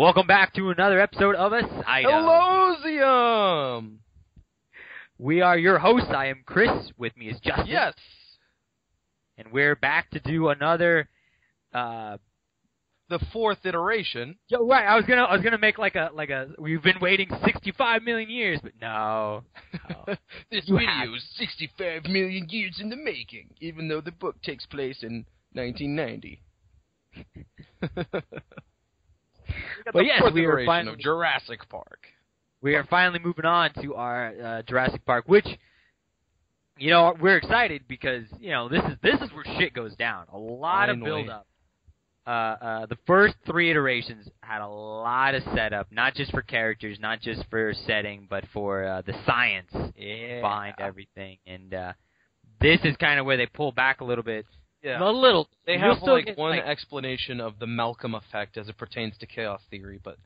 Welcome back to another episode of SitEcast. Hello, We are your hosts. I am Chris. With me is Justin. Yes. And we're back to do another. The fourth iteration. Right. I was gonna make like a. We've been waiting 65 million years, but no. This video is 65 million years in the making, even though the book takes place in 1990. But yes, we are finally of Jurassic Park. We are finally moving on to our Jurassic Park, which, we're excited because this is where shit goes down. A lot of build up. The first three iterations had a lot of setup, not just for characters, not just for setting, but for the science behind everything. And this is kind of where they pull back a little bit. Yeah. A little. They have one explanation of the Malcolm effect as it pertains to chaos theory, but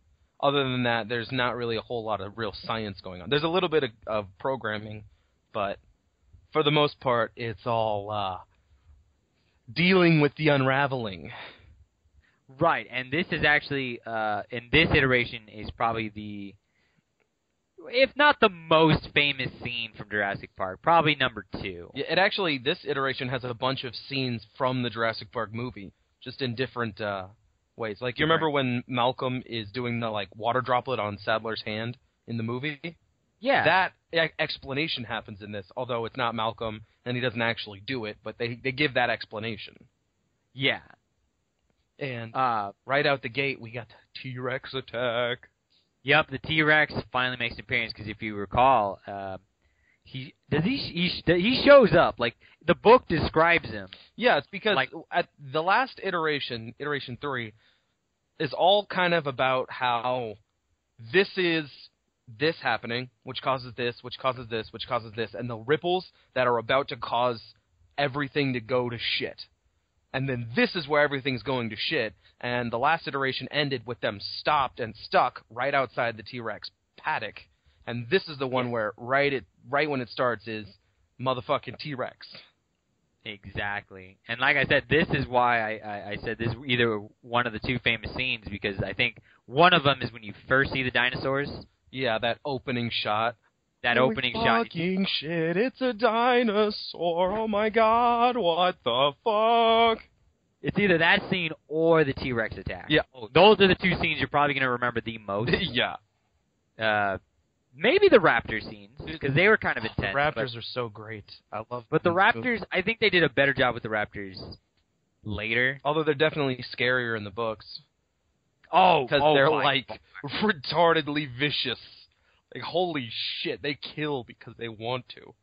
other than that, there's not really a whole lot of real science going on. There's a little bit of programming, but for the most part, it's all dealing with the unraveling. Right, and this is actually, in this iteration, is probably the, if not the most famous scene from Jurassic Park, probably number 2. Yeah, this iteration has a bunch of scenes from the Jurassic Park movie, just in different ways. Like, you remember when Malcolm is doing the, water droplet on Sadler's hand in the movie? Yeah. That explanation happens in this, although it's not Malcolm, and he doesn't actually do it, but they give that explanation. Yeah. And right out the gate, we got the T-Rex attack. Yep, the T-Rex finally makes an appearance, because if you recall, he shows up. Like, the book describes him. Yeah, it's because at the last iteration 3, is all kind of about how this is this happening, which causes this, which causes this, which causes this, and the ripples that are about to cause everything to go to shit. And then this is where everything's going to shit, and the last iteration ended with them stopped and stuck right outside the T-Rex paddock, and this is the one where right when it starts is motherfucking T-Rex. Exactly. And like I said, this is why I said this is either one of the two famous scenes, because I think one of them is when you first see the dinosaurs. Yeah, that opening shot. Opening shot. Fucking shit, it's a dinosaur. Oh my god, what the fuck? It's either that scene or the T-Rex attack. Yeah. Those are the two scenes you're probably going to remember the most. Yeah. Maybe the raptor scenes, because they were kind of intense. The raptors are so great. I love them. But the raptors, I think they did a better job with the raptors later. Although they're definitely scarier in the books. Because they're retardedly vicious. Like, holy shit, they kill because they want to.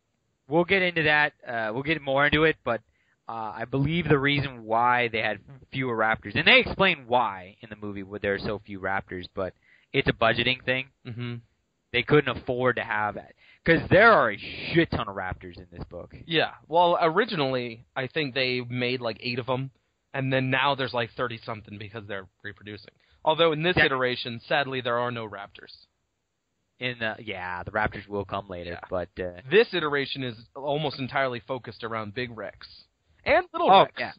We'll get into that. We'll get more into it, but I believe the reason why they had fewer raptors, and they explain why in the movie where there are so few raptors, but it's a budgeting thing. Mm-hmm. They couldn't afford to have that. Because there are a shit ton of raptors in this book. Yeah. Well, originally, I think they made 8 of them, and then now there's 30-something because they're reproducing. Although in this iteration, sadly, there are no raptors. The raptors will come later, but this iteration is almost entirely focused around Big Rex and Little Rex,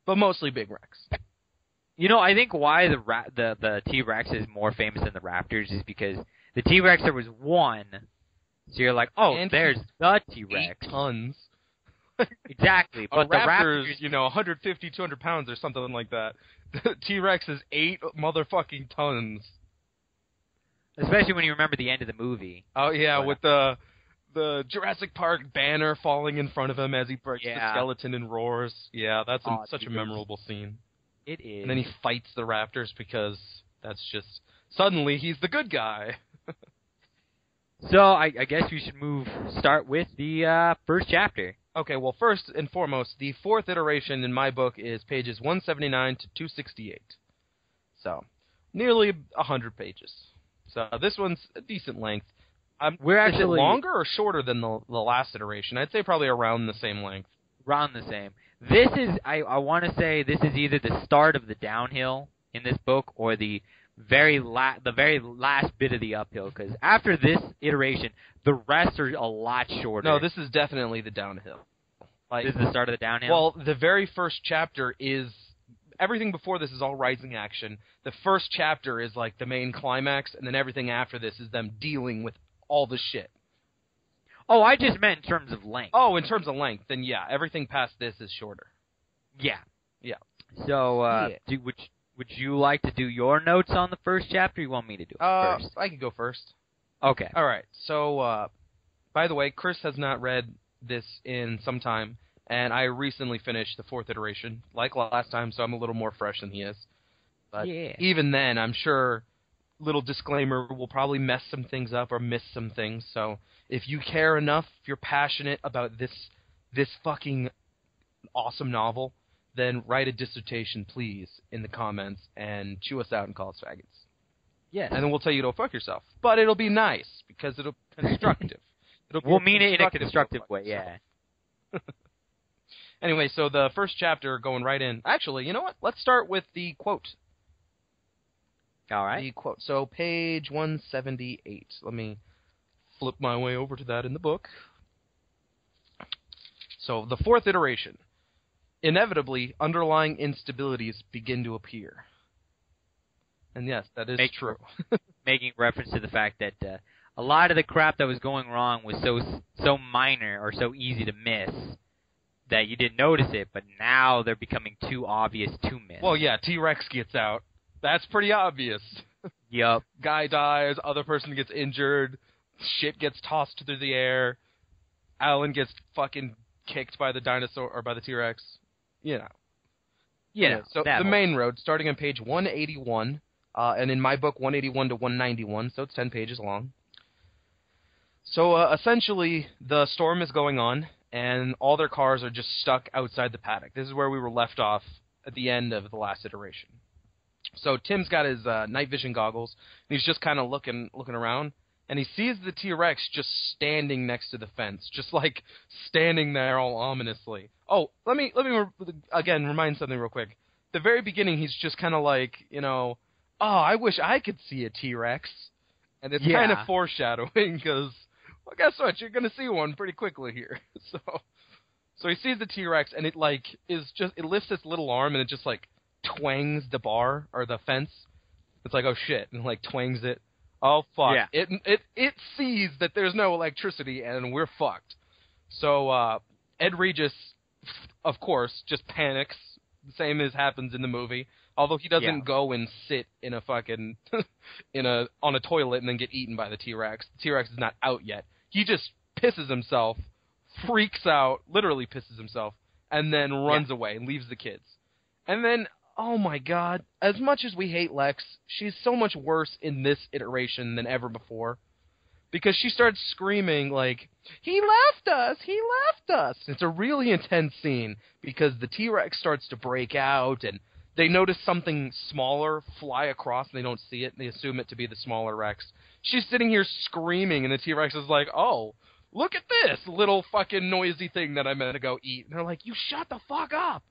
but mostly Big Rex. I think why the T-Rex is more famous than the raptors is because the T-Rex there was one, so you're like, and there's the T-Rex, 8 tons. Exactly, but the raptors, 150, 200 pounds or something like that. The T-Rex is 8 motherfucking tons. Especially when you remember the end of the movie. Oh, yeah, with the Jurassic Park banner falling in front of him as he breaks the skeleton and roars. Yeah, that's such a memorable scene. It is. And then he fights the raptors because that's just... Suddenly, he's the good guy. So, I guess we should start with the first chapter. Okay, well, first and foremost, the fourth iteration in my book is pages 179 to 268. So, nearly 100 pages. So this one's a decent length. Is it longer or shorter than the last iteration? I'd say probably around the same length. Around the same. This is, I want to say, this is either the start of the downhill in this book or the very last bit of the uphill. Because after this iteration, the rest are a lot shorter. No, this is definitely the downhill. This is the start of the downhill? Well, the very first chapter is everything before this is all rising action. The first chapter is like the main climax, and then everything after this is them dealing with all the shit. Oh, I just meant in terms of length. Oh, in terms of length, then yeah, everything past this is shorter. Yeah. Yeah. So, would you like to do your notes on the first chapter, or you want me to do it first? I could go first. Okay. All right. So, by the way, Chris has not read this in some time, and I recently finished the 4th iteration, like last time, so I'm a little more fresh than he is. But even then, I'm sure, little disclaimer, we'll probably mess some things up or miss some things. So if you care enough, if you're passionate about this fucking awesome novel, then write a dissertation, please, in the comments, and chew us out and call us faggots. Yes. And then we'll tell you to go fuck yourself. But it'll be nice, because it'll be constructive. We'll mean it in a constructive way, yeah. Anyway, so the first chapter, going right in. Actually, you know what? Let's start with the quote. All right. The quote. So page 178. Let me flip my way over to that in the book. So the 4th iteration. Inevitably, underlying instabilities begin to appear. And yes, that is true. Making reference to the fact that a lot of the crap that was going wrong was so minor or so easy to miss that you didn't notice it, but now they're becoming too obvious to miss. Well, yeah, T-Rex gets out. That's pretty obvious. Yup. Guy dies, other person gets injured, shit gets tossed through the air, Alan gets fucking kicked by the dinosaur, or by the T-Rex. You know. Yeah. So the main road, starting on page 181, and in my book, 181 to 191, so it's 10 pages long. So essentially, the storm is going on, and all their cars are just stuck outside the paddock. This is where we were left off at the end of the last iteration. So Tim's got his night vision goggles, and he's just kind of looking around, and he sees the T-Rex just standing next to the fence, just like standing there all ominously. Oh, let me again remind something real quick. The very beginning, he's just kind of like, you know, oh, I wish I could see a T-Rex, and it's kind of foreshadowing because, well, guess what? You're gonna see one pretty quickly here. So he sees the T-Rex, and it like it lifts its little arm, and it just like twangs the bar or the fence. It's like, oh shit, and like twangs it. Oh fuck! Yeah. It sees that there's no electricity, and we're fucked. So Ed Regis, of course, just panics, the same as happens in the movie. Although he doesn't go and sit in a fucking on a toilet and then get eaten by the T-Rex. The T-Rex is not out yet. He just pisses himself, freaks out, literally pisses himself, and then runs away and leaves the kids. And then, oh my god, as much as we hate Lex, she's so much worse in this iteration than ever before. Because she starts screaming like, he left us! He left us! It's a really intense scene because the T-Rex starts to break out and they notice something smaller fly across and they don't see it and they assume it to be the smaller Rex. She's sitting here screaming and the T-Rex is like, oh, look at this little fucking noisy thing that I'm going to go eat. And they're like, you shut the fuck up!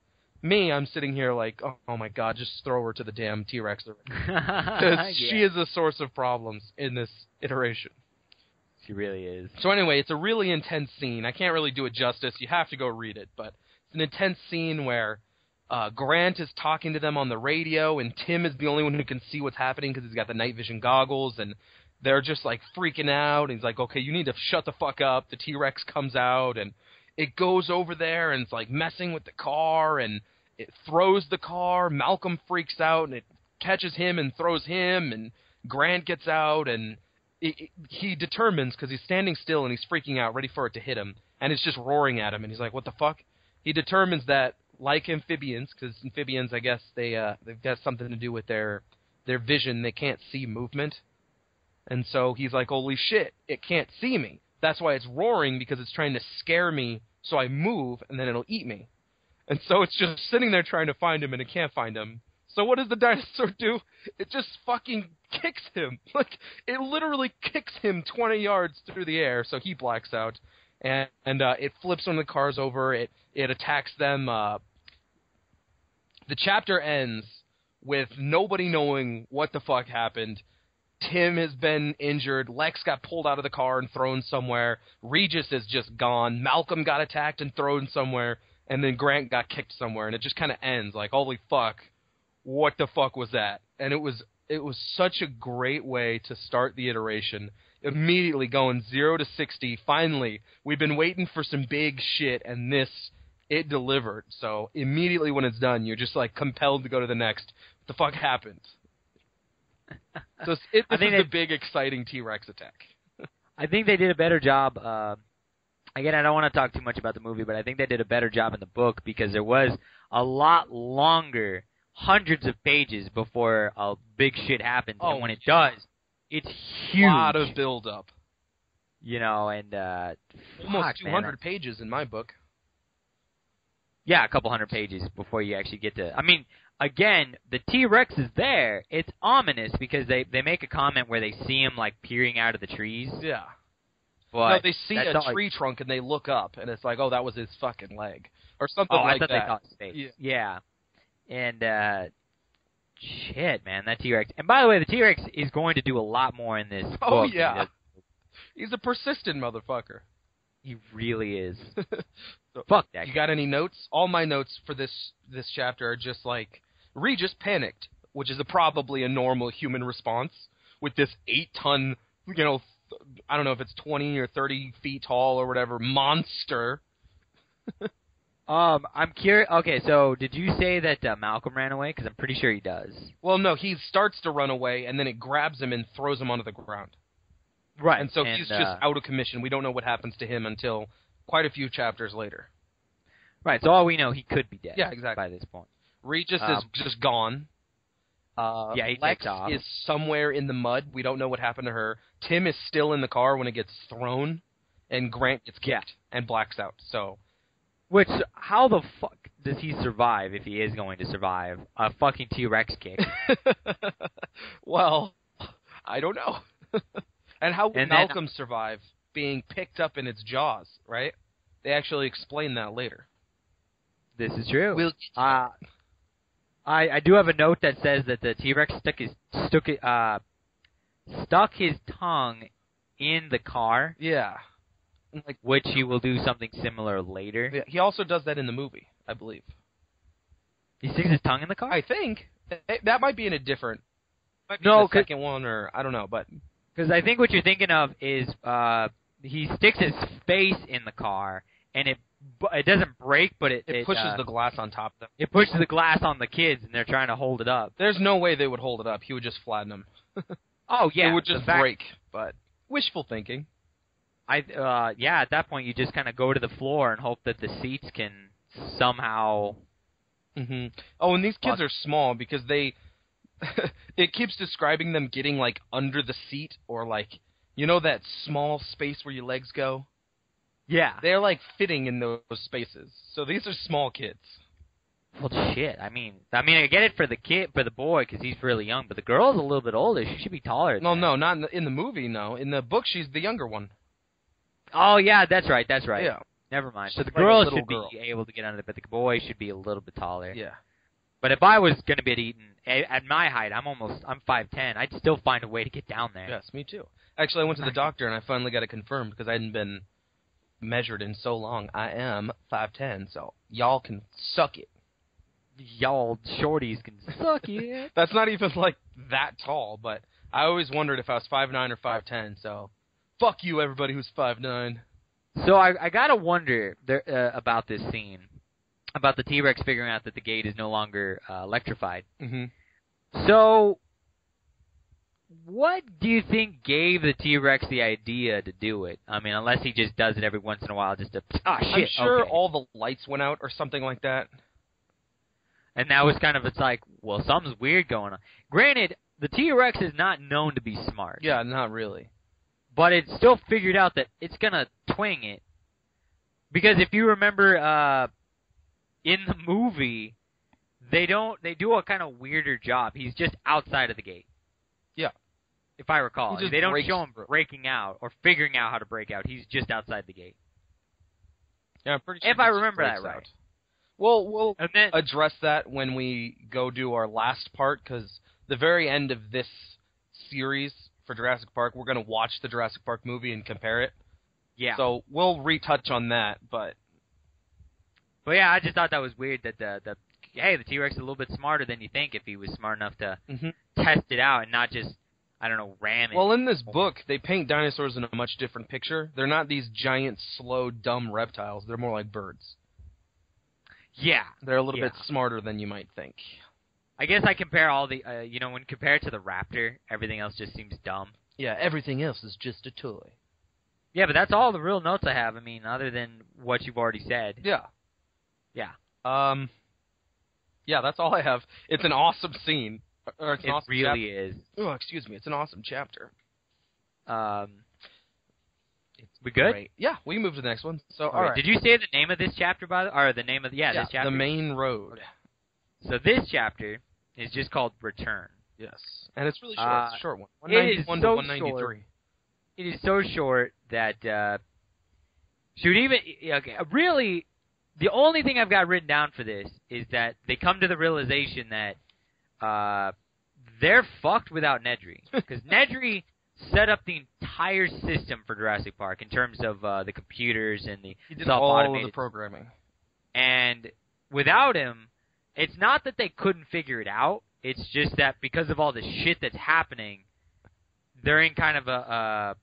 Me, I'm sitting here like, oh my god, just throw her to the damn T-Rex. Because she is a source of problems in this iteration. She really is. So anyway, it's a really intense scene. I can't really do it justice. You have to go read it. But it's an intense scene where Grant is talking to them on the radio, and Tim is the only one who can see what's happening because he's got the night vision goggles, and they're just like freaking out. And he's like, okay, you need to shut the fuck up. The T-Rex comes out, and it goes over there, and it's like messing with the car, and it throws the car. Malcolm freaks out, and it catches him and throws him, and Grant gets out, and he determines, because he's standing still and he's freaking out, ready for it to hit him, and it's just roaring at him, and he's like, what the fuck? He determines that, like amphibians, because amphibians, I guess, they've got something to do with their vision, they can't see movement, and so he's like, holy shit, it can't see me. That's why it's roaring, because it's trying to scare me, so I move, and then it'll eat me. And so it's just sitting there trying to find him, and it can't find him. So what does the dinosaur do? It just fucking kicks him. Like, it literally kicks him 20 yards through the air, so he blacks out. And it flips one of the cars over. It attacks them. The chapter ends with nobody knowing what the fuck happened. Tim has been injured. Lex got pulled out of the car and thrown somewhere. Regis is just gone. Malcolm got attacked and thrown somewhere. And then Grant got kicked somewhere. And it just kind of ends like, holy fuck. what the fuck was that? And it was such a great way to start the iteration. Immediately going 0 to 60. Finally, we've been waiting for some big shit, and it delivered. So immediately when it's done, you're just like compelled to go to the next. What the fuck happened? So this is the big, exciting T-Rex attack. I think they did a better job. Again, I don't want to talk too much about the movie, but I think they did a better job in the book because there was a lot longer, hundreds of pages before big shit happens. And when it does, it's huge. A lot of build-up. You know, and almost 200 pages in my book. Yeah, a couple hundred pages before you actually get to... I mean, again, the T-Rex is there. It's ominous because they make a comment where they see him, like, peering out of the trees. Yeah. But no, they see a tree trunk and they look up, and it's like, oh, that was his fucking leg. Or something like that. I thought they thought his face. Yeah. And, shit, man, that T-Rex... And by the way, the T-Rex is going to do a lot more in this book. Oh, yeah. He's a persistent motherfucker. He really is. So, fuck that. You got any notes? All my notes for this chapter are just like, Regis panicked, which is probably a normal human response with this 8-ton, I don't know if it's 20 or 30 feet tall or whatever, monster. I'm curious. Okay, so did you say that Malcolm ran away? Because I'm pretty sure he does. Well, no, he starts to run away, and then it grabs him and throws him onto the ground. Right. And so he's just out of commission. We don't know what happens to him until quite a few chapters later. Right, so all we know, he could be dead. Yeah, exactly. By this point. Regis is just gone. He Lex takes off. is somewhere in the mud. We don't know what happened to her. Tim is still in the car when it gets thrown, and Grant gets kicked and blacks out. So, which, how the fuck does he survive, if he is going to survive, a fucking T-Rex kick? Well, I don't know. And how would Malcolm survive being picked up in its jaws, right? They actually explain that later. This is true. I do have a note that says that the T-Rex stuck his tongue in the car. Yeah. Which he will do something similar later. Yeah, he also does that in the movie, I believe. He sticks his tongue in the car? I think. That might be in a different... the second one, or I don't know, but... Because I think what you're thinking of is he sticks his face in the car, and it doesn't break, but it pushes the glass on top of them. It pushes the glass on the kids, and they're trying to hold it up. There's no way they would hold it up. He would just flatten them. Oh, yeah. It would just break, but wishful thinking. At that point, you just kind of go to the floor and hope that the seats can somehow... Mm-hmm. Oh, and these kids are small because they... it keeps describing them getting, like, under the seat or, like, that small space where your legs go? Yeah. They're, like, fitting in those spaces. So these are small kids. Well, shit. I mean, I get it for the boy, because he's really young, but the girl's a little bit older. She should be taller than that. No, not in the movie, no. In the book, she's the younger one. Oh, yeah, that's right. Yeah. Never mind. So the like girl should be able to get under it, but the boy should be a little bit taller. Yeah. But if I was going to be eaten at my height, I'm 5'10", I'd still find a way to get down there. Yes, me too. Actually, I went to the doctor and I finally got it confirmed because I hadn't been measured in so long. I am 5'10", so y'all can suck it. Y'all shorties can suck it. That's not even like that tall, but I always wondered if I was 5'9" or 5'10", so fuck you, everybody who's 5'9". So I gotta wonder about this scene. About the T-Rex figuring out that the gate is no longer electrified. Mm-hmm. So, what do you think gave the T-Rex the idea to do it? I mean, unless he just does it every once in a while just to... shit, I'm sure okay. all the lights went out or something like that. And that was it's like, well, something's weird going on. Granted, the T-Rex is not known to be smart. Yeah, not really. But it still figured out that it's going to twing it. Because if you remember... in the movie, they do a kind of weirder job. He's just outside of the gate. Yeah. If I recall. They don't show him through. breaking out or figuring out how to break out. He's just outside the gate. Yeah, I'm pretty sure. If I remember that right. Well, we'll address that when we go do our last part, because the very end of this series for Jurassic Park, we're going to watch the Jurassic Park movie and compare it. Yeah. So we'll retouch on that, But yeah, I just thought that was weird that the hey, the T-Rex is a little bit smarter than you think if he was smart enough to Mm-hmm. test it out and not just, I don't know, ram it. Well, in this book, they paint dinosaurs in a much different picture. They're not these giant, slow, dumb reptiles. They're more like birds. Yeah. They're a little bit smarter than you might think. I guess I compare all the, when compared to the raptor, everything else just seems dumb. Yeah, everything else is just a toy. Yeah, but that's all the real notes I have. I mean, other than what you've already said. Yeah. Yeah. Yeah, that's all I have. It's an awesome scene. Or it's an awesome really is. Oh, excuse me. It's an awesome chapter. We good? Great. Yeah, we can move to the next one. So, all right. Did you say the name of this chapter, or the name of this chapter? The Main Road. So this chapter is just called Return. Yes. And it's really short. It's a short one. It is 191 so to 193. Short. It is so short that really, the only thing I've got written down for this is that they come to the realization that they're fucked without Nedry. Because Nedry set up the entire system for Jurassic Park in terms of the computers and the he did all of the programming. And without him, it's not that they couldn't figure it out. It's just that because of all the shit that's happening, they're in kind of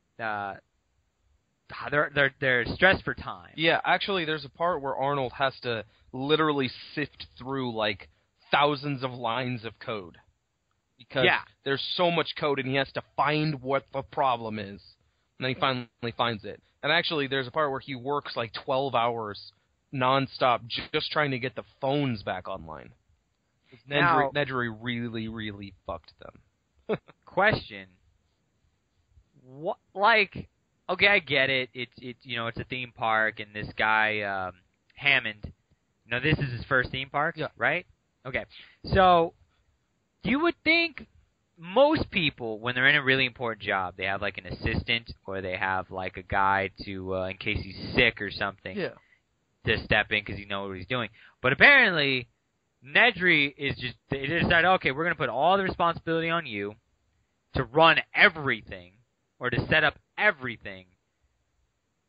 they're stressed for time. Yeah, actually, there's a part where Arnold has to literally sift through like thousands of lines of code because there's so much code, and he has to find what the problem is, and then he finally finds it. And actually, there's a part where he works like 12 hours nonstop just trying to get the phones back online. Nedry really, really fucked them. Question. What, like, okay, I get it. It's a theme park, and this guy, Hammond, this is his first theme park, right? Okay. So, you would think most people, when they're in a really important job, they have, like, an assistant, or they have, like, a guy to, in case he's sick or something, to step in because he knows what he's doing. But apparently, Nedry is just, they decided, okay, we're going to put all the responsibility on you to run everything, or to set up everything.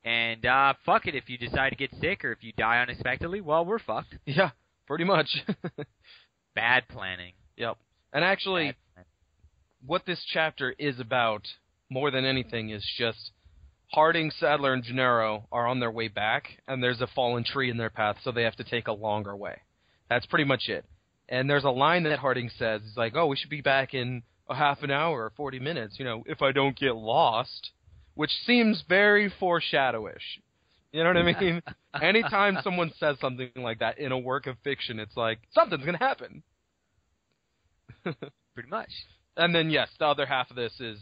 And fuck it, if you decide to get sick or if you die unexpectedly, well, we're fucked. Yeah, pretty much. Bad planning. Yep. And actually, what this chapter is about, more than anything, is just Harding, Sadler, and Gennaro are on their way back, and there's a fallen tree in their path, so they have to take a longer way. That's pretty much it. And there's a line that Harding says, he's like, oh, we should be back in a half an hour or 40 minutes, if I don't get lost, which seems very foreshadowish. You know what I mean? Anytime someone says something like that in a work of fiction, it's like, something's going to happen. Pretty much. And then, yes, the other half of this is,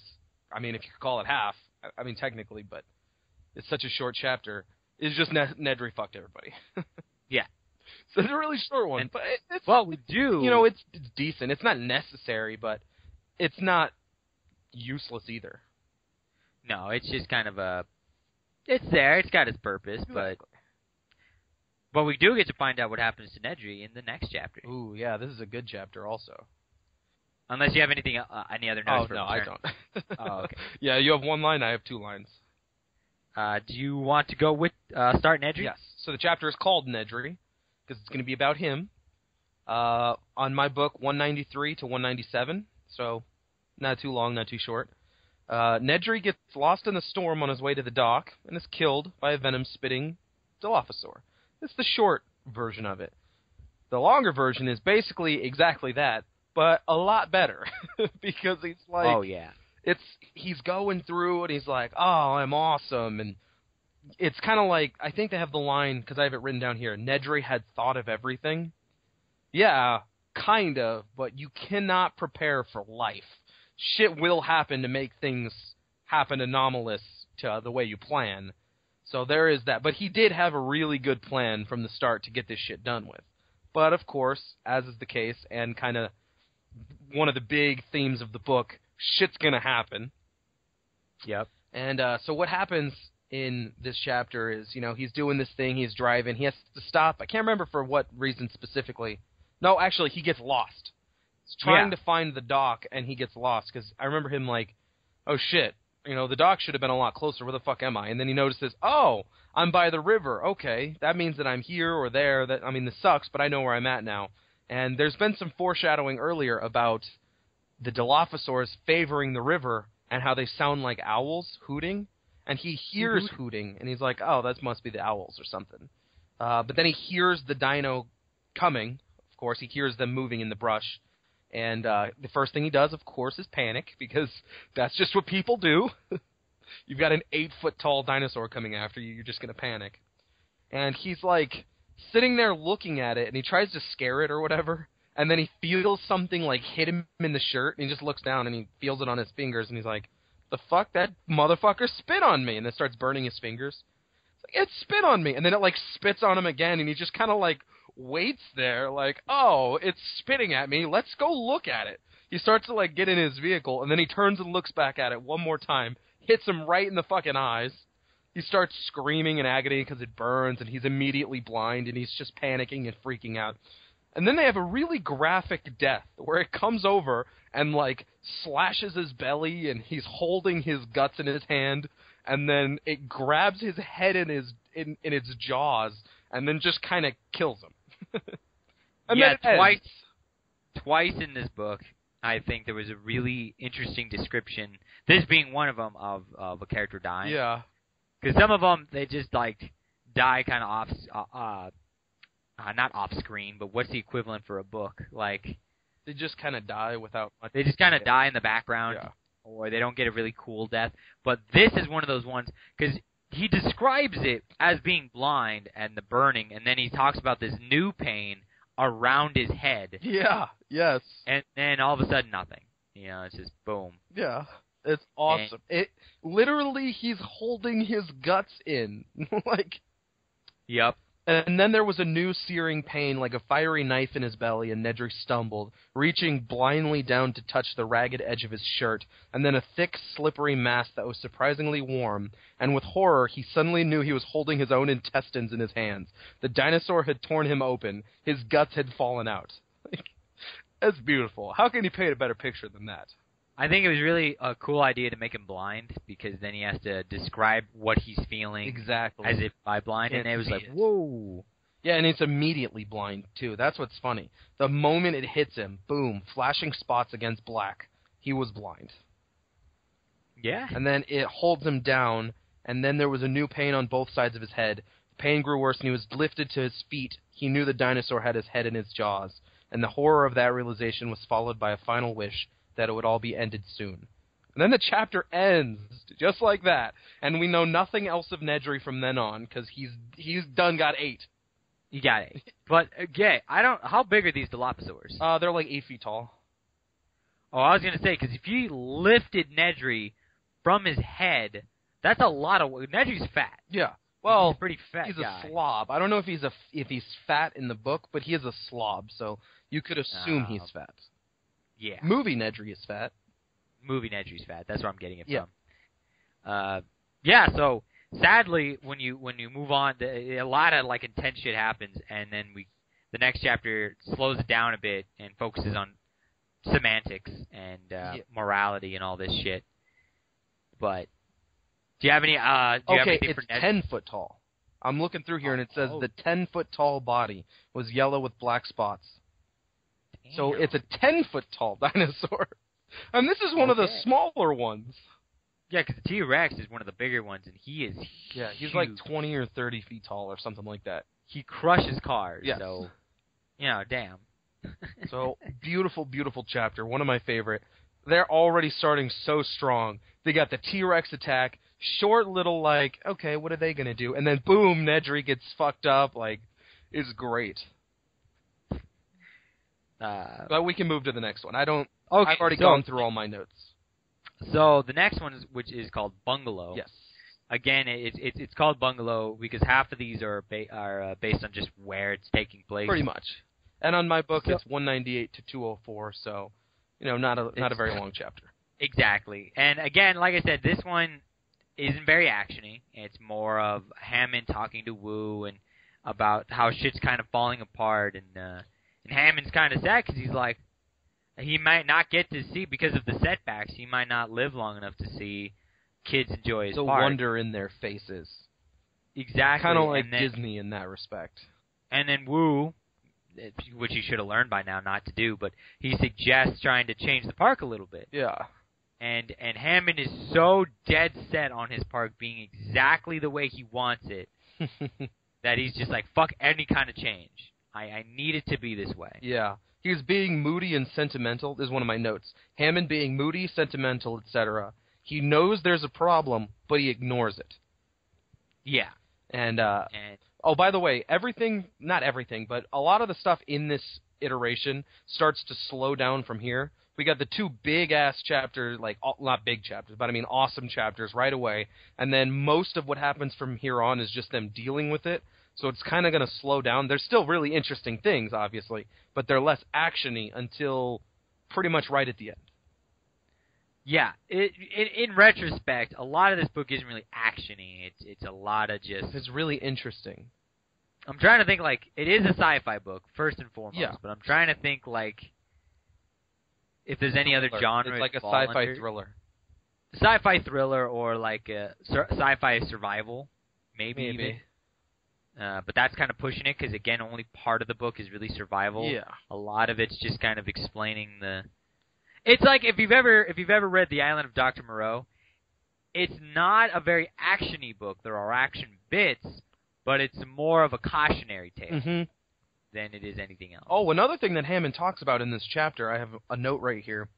I mean, if you could call it half, I mean, technically, but it's such a short chapter, is just Nedry fucked everybody. Yeah. So it's a really short one. But it's, well, we do. It's decent. It's not necessary, but it's not useless either. No, it's just kind of it's there. It's got its purpose, but we do get to find out what happens to Nedry in the next chapter. Ooh, yeah, this is a good chapter also. Unless you have any other notes for no, Return. I don't. Oh, okay. Yeah, you have one line, I have two lines. Do you want to go with start Nedry? Yes. So the chapter is called Nedry, because it's going to be about him. On my book, 193 to 197, so not too long, not too short. Nedry gets lost in a storm on his way to the dock and is killed by a venom-spitting Dilophosaur. It's the short version of it. The longer version is basically exactly that, but a lot better because he's like, oh yeah, he's going through and he's like, oh, I'm awesome, and it's kind of like, I think they have the line, because I have it written down here, Nedry had thought of everything. Yeah, kind of, but you cannot prepare for life. Shit will happen to make things happen anomalous to the way you plan. So there is that. But he did have a really good plan from the start to get this shit done with. But, of course, as is the case, and kind of one of the big themes of the book, shit's going to happen. Yep. And so what happens in this chapter is, he's doing this thing, he's driving, he has to stop. I can't remember for what reason specifically. No, actually, he gets lost. He's trying to find the dock, and he gets lost, because I remember him like, oh shit, the dock should have been a lot closer, where the fuck am I? And then he notices, oh, I'm by the river, okay, that means that I'm here or there, this sucks, but I know where I'm at now. And there's been some foreshadowing earlier about the Dilophosaurs favoring the river and how they sound like owls hooting. And he hears hooting, and he's like, oh, that must be the owls or something. But then he hears the dino coming. Of course, he hears them moving in the brush. And the first thing he does, of course, is panic, because that's just what people do. You've got an 8-foot-tall dinosaur coming after you, you're just going to panic. And he's, like, sitting there looking at it, and he tries to scare it or whatever, and then he feels something, like, hit him in the shirt, and he just looks down, and he feels it on his fingers, and he's like, the fuck? That motherfucker spit on me! And then starts burning his fingers. It's like, it spit on me! And then it, like, spits on him again, and he just kind of, like, waits there, like, oh, it's spitting at me, let's go look at it. He starts to, like, get in his vehicle, and then he turns and looks back at it one more time, hits him right in the fucking eyes. He starts screaming in agony because it burns, and he's immediately blind, and he's just panicking and freaking out. And then they have a really graphic death, where it comes over and, like, slashes his belly, and he's holding his guts in his hand, and then it grabs his head in its jaws, and then just kind of kills him. And yeah, twice in this book, I think there was a really interesting description, this being one of them, of a character dying. Yeah. Because some of them, they just, like, die kind of off, not off-screen, but what's the equivalent for a book? Like, they just kind of die without much. They just kind of die in the background, or they don't get a really cool death. But this is one of those ones, because he describes it as being blind and the burning, and then he talks about this new pain around his head. Yeah, yes. And then all of a sudden, nothing. You know, it's just boom. Yeah, it's awesome. It literally, he's holding his guts in. Like, yep. And then there was a new searing pain, like a fiery knife in his belly, and Nedry stumbled, reaching blindly down to touch the ragged edge of his shirt, and then a thick, slippery mass that was surprisingly warm, and with horror he suddenly knew he was holding his own intestines in his hands. The dinosaur had torn him open. His guts had fallen out. Like, that's beautiful. How can you paint a better picture than that? I think it was really a cool idea to make him blind, because then he has to describe what he's feeling exactly as if by blind, and it was like, whoa. Yeah, and it's immediately blind, too. That's what's funny. The moment it hits him, boom, flashing spots against black, he was blind. Yeah. And then it holds him down, and then there was a new pain on both sides of his head. The pain grew worse, and he was lifted to his feet. He knew the dinosaur had his head in his jaws, and the horror of that realization was followed by a final wish that it would all be ended soon. And then the chapter ends, just like that, and we know nothing else of Nedry from then on, because he's done got 8. He got 8. But, again, how big are these Dilophosaurs? They're like 8 feet tall. Oh, I was going to say, because if you lifted Nedry from his head, that's a lot of... Nedry's fat. Yeah. Well, he's a pretty fat guy. A slob. I don't know if he's fat in the book, but he is a slob, so you could assume he's fat. Yeah. Movie Nedry is fat. Movie Nedry's fat. That's where I'm getting it from. Yeah, so sadly, when you move on, a lot of like intense shit happens, and then the next chapter slows it down a bit and focuses on semantics and morality and all this shit. But do you have any? Okay, it's 10 foot tall. I'm looking through here, and it says the 10-foot tall body was yellow with black spots. Damn. So it's a 10-foot-tall dinosaur. And this is one of the smaller ones. Yeah, because the T-Rex is one of the bigger ones, and he is Yeah, he's huge. like 20 or 30 feet tall or something like that. He crushes cars, yes. So, you know, damn. So, beautiful, beautiful chapter. One of my favorite. They're already starting so strong. They got the T-Rex attack, short little, like, okay, what are they going to do? And then, boom, Nedry gets fucked up. Like, it's great. But we can move to the next one. I've already gone through all my notes. So the next one, which is called Bungalow. Yes. Again, it's called Bungalow because half of these are based on just where it's taking place. Pretty much. And on my book, it's 198 to 204. So, you know, not a very long chapter. Exactly. And again, like I said, this one isn't very actiony. It's more of Hammond talking to Wu and about how shit's kind of falling apart and Hammond's kind of sad because he's like, he might not get to see, because of the setbacks, he might not live long enough to see kids enjoy his park. The wonder in their faces. Exactly. Kind of like Disney in that respect. And then Wu, which he should have learned by now not to do, but he suggests trying to change the park a little bit. Yeah. And Hammond is so dead set on his park being exactly the way he wants it that he's just like, fuck any kind of change. I need it to be this way. Yeah. He's being moody and sentimental. This is one of my notes. Hammond being moody, sentimental, etc. He knows there's a problem, but he ignores it. Yeah. And oh, by the way, not everything, but a lot of the stuff in this iteration starts to slow down from here. We got the 2 big-ass chapters, like, not big chapters, but I mean awesome chapters right away. And then most of what happens from here on is just them dealing with it. So it's kind of going to slow down. There's still really interesting things, obviously, but they're less action-y until pretty much right at the end. Yeah. In retrospect, a lot of this book isn't really action-y. It's a lot of just... It's really interesting. I'm trying to think, like, it is a sci-fi book, first and foremost, yeah. But I'm trying to think, like, if there's any other genre. It's like a sci-fi thriller. Sci-fi thriller or, like, a sci-fi survival, maybe. Even. But that's kind of pushing it because, again, only part of the book is really survival. Yeah. A lot of it's just kind of explaining the... It's like if you've ever read The Island of Dr. Moreau, it's not a very action-y book. There are action bits, but it's more of a cautionary tale than it is anything else. Oh, another thing that Hammond talks about in this chapter, I have a note right here.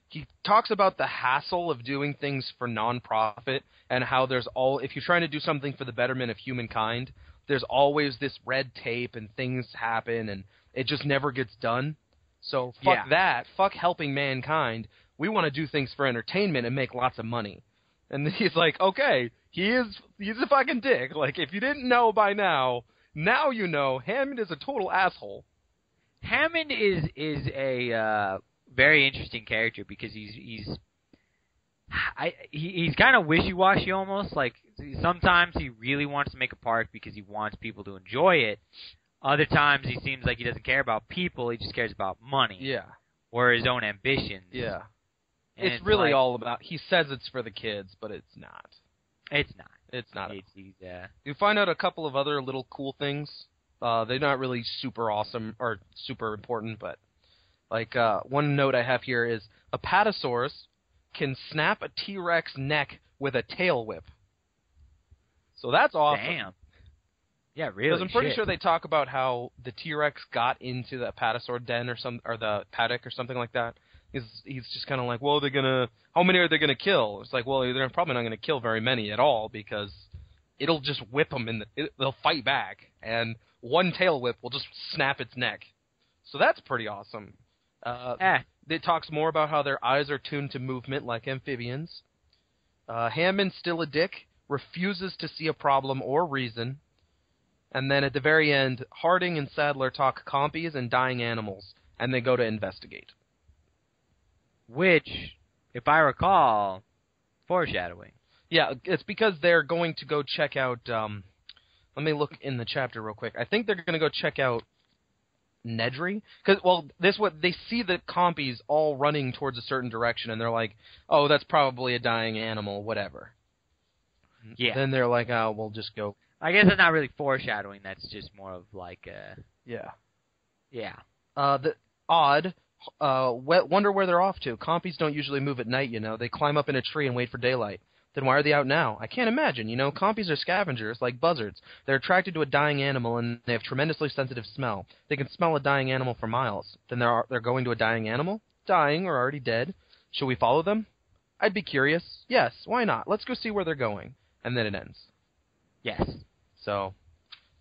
He talks about the hassle of doing things for non-profit and how if you're trying to do something for the betterment of humankind, there's always this red tape and things happen and it just never gets done. So fuck that. Fuck helping mankind. We want to do things for entertainment and make lots of money. And he's like, okay, he's a fucking dick. Like, if you didn't know by now you know. Hammond is a total asshole. Hammond is a very interesting character because he's kind of wishy-washy almost. Like, sometimes he really wants to make a park because he wants people to enjoy it. Other times he seems like he doesn't care about people, he just cares about money. Yeah. Or his own ambitions. Yeah. And it's really all about, he says it's for the kids, but it's not. It's not. It's not. You find out a couple of other little cool things. They're not really super awesome or super important, but like one note I have here is Apatosaurus can snap a T-Rex neck with a tail whip. So that's awesome. Damn. Yeah, really. Because I'm pretty sure they talk about how the T-Rex got into the Apatosaur den or the paddock or something like that. He's just kind of like, well, how many are they gonna kill? It's like, well, they're probably not gonna kill very many at all because it'll just whip them they'll fight back, and one tail whip will just snap its neck. So that's pretty awesome. It talks more about how their eyes are tuned to movement like amphibians. Hammond's still a dick, refuses to see a problem or reason. And then at the very end, Harding and Sadler talk compies and dying animals, and they go to investigate. Which, if I recall, foreshadowing. Yeah, it's because they're going to go check out... let me look in the chapter real quick. I think they're going to go check out Nedry. They see the compies all running towards a certain direction, and they're like, oh, that's probably a dying animal, whatever. Yeah. Then they're like, oh, we'll just go... I guess that's not really foreshadowing. That's just more of like a... Yeah. Yeah. Wonder where they're off to. Compies don't usually move at night, They climb up in a tree and wait for daylight. Then why are they out now? I can't imagine, Compies are scavengers, like buzzards. They're attracted to a dying animal, and they have tremendously sensitive smell. They can smell a dying animal for miles. Then they're going to a dying animal? Dying or already dead. Should we follow them? I'd be curious. Yes, why not? Let's go see where they're going. And then it ends. Yes. So,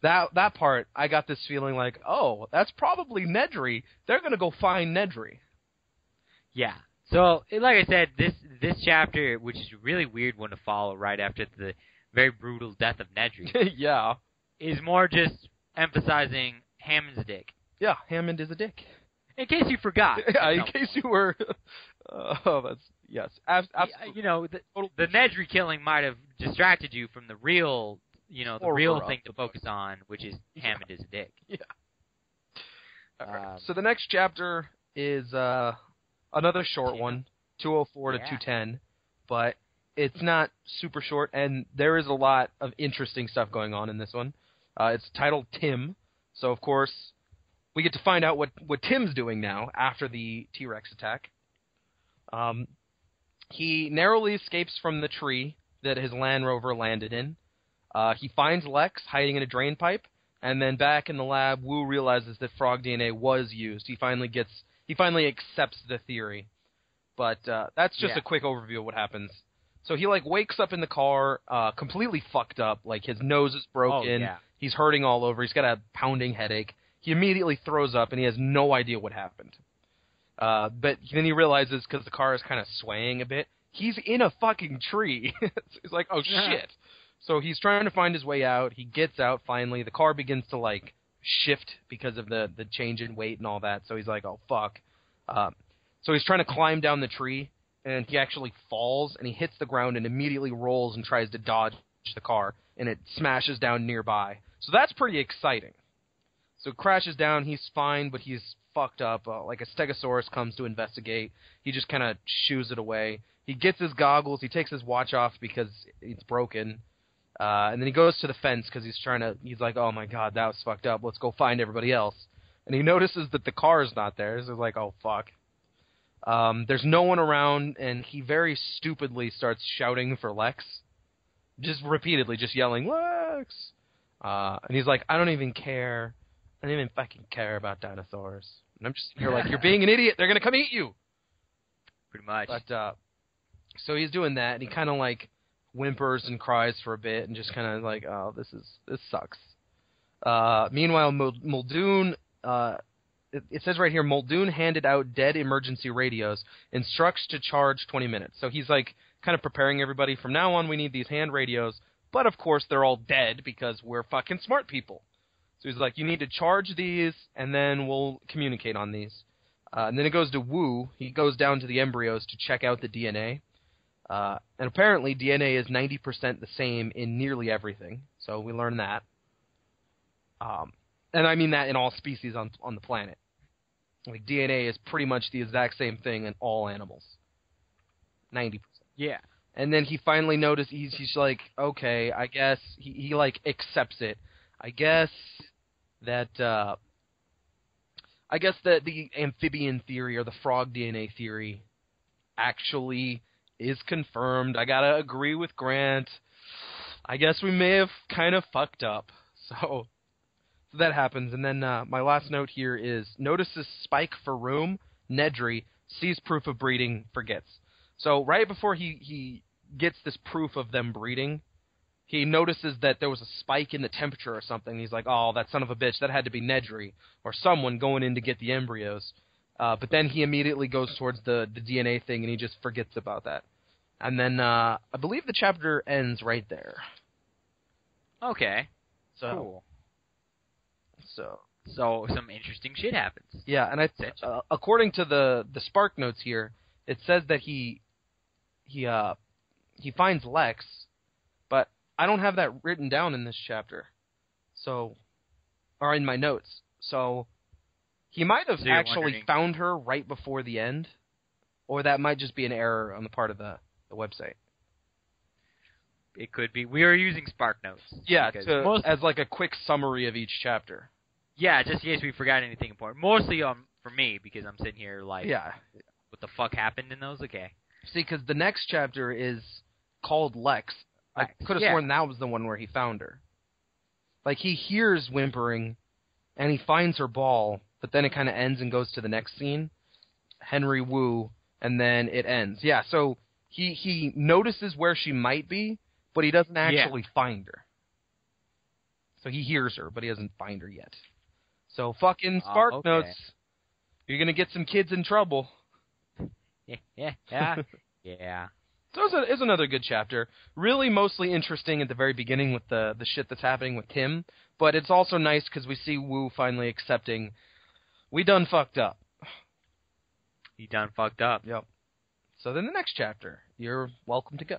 that part, I got this feeling like, oh, that's probably Nedry. They're going to go find Nedry. Yeah. So, like I said, this chapter, which is a really weird one to follow right after the very brutal death of Nedry. Yeah. Is more just emphasizing Hammond's a dick. Yeah, Hammond is a dick. In case you forgot. Yeah, in case you were... yes. The Nedry killing might have distracted you from the real... the real thing to focus on, which is Hammond is a dick. Yeah. So the next chapter is another short one, 204 to 210, but it's not super short, and there is a lot of interesting stuff going on in this one. It's titled Tim, so of course we get to find out what Tim's doing now after the T-Rex attack. He narrowly escapes from the tree that his Land Rover landed in. He finds Lex hiding in a drain pipe, and then back in the lab, Wu realizes that frog DNA was used. He finally accepts the theory. But that's just a quick overview of what happens. So he wakes up in the car, completely fucked up. His nose is broken. Oh, yeah. He's hurting all over. He's got a pounding headache. He immediately throws up, and he has no idea what happened. But then he realizes, because the car is kind of swaying a bit, he's in a fucking tree. He's like, oh, shit. So he's trying to find his way out. He gets out, finally. The car begins to, shift because of the change in weight and all that. So he's like, oh, fuck. So he's trying to climb down the tree, and he actually falls, and he hits the ground and immediately rolls and tries to dodge the car, and it smashes down nearby. So that's pretty exciting. So it crashes down, he's fine, but he's fucked up. A Stegosaurus comes to investigate. He just kind of shoos it away. He gets his goggles, he takes his watch off because it's broken, and then he goes to the fence because he's like, oh my god, that was fucked up, let's go find everybody else. And he notices that the car is not there, so he's like, oh fuck. There's no one around, and he very stupidly starts shouting for Lex. Just repeatedly, just yelling, Lex! And he's like, I don't even care. I don't even fucking care about dinosaurs. And I'm just here like, you're being an idiot. They're going to come eat you. Pretty much. But, so he's doing that, and he kind of whimpers and cries for a bit, and just kind of oh, this sucks. Meanwhile, Muldoon, it says right here, Muldoon handed out dead emergency radios, instructs to charge 20 minutes. So he's kind of preparing everybody. From now on, we need these hand radios, but of course they're all dead because we're fucking smart people. So he's like, you need to charge these, and then we'll communicate on these. And then it goes to Wu. He goes down to the embryos to check out the DNA. And apparently DNA is 90% the same in nearly everything. So we learn that. And I mean that in all species on the planet. DNA is pretty much the exact same thing in all animals. 90%. Yeah. And then he finally noticed, he's like, okay, I guess, he accepts it. I guess that the amphibian theory or the frog DNA theory actually is confirmed. I gotta agree with Grant. I guess we may have kind of fucked up. So that happens. And then my last note here is, notices spike for room, Nedry, sees proof of breeding, forgets. So right before he gets this proof of them breeding, he notices that there was a spike in the temperature or something. He's like, oh, that son of a bitch, that had to be Nedry, or someone going in to get the embryos. But then he immediately goes towards the DNA thing, and he just forgets about that. And then I believe the chapter ends right there. Okay. So, cool. So some interesting shit happens. Yeah, and according to the Spark notes here, it says that he finds Lex, but I don't have that written down in this chapter, or in my notes. So he might have actually found her right before the end, or that might just be an error on the part of the website. It could be. We are using Spark Notes. Yeah, as a quick summary of each chapter. Yeah, just in case we forgot anything important. Mostly for me, because I'm sitting here what the fuck happened in those? Okay. See, because the next chapter is called Lex. I could have sworn that was the one where he found her. He hears whimpering, and he finds her ball, but then it kind of ends and goes to the next scene. Henry Wu, and then it ends. Yeah, so he notices where she might be, but he doesn't actually find her. So he hears her, but he doesn't find her yet. So fucking Spark Notes, you're going to get some kids in trouble. Yeah. So it's another good chapter. Really mostly interesting at the very beginning with the shit that's happening with Tim, but it's also nice because we see Wu finally accepting, we done fucked up. He done fucked up. Yep. So then the next chapter, you're welcome to go.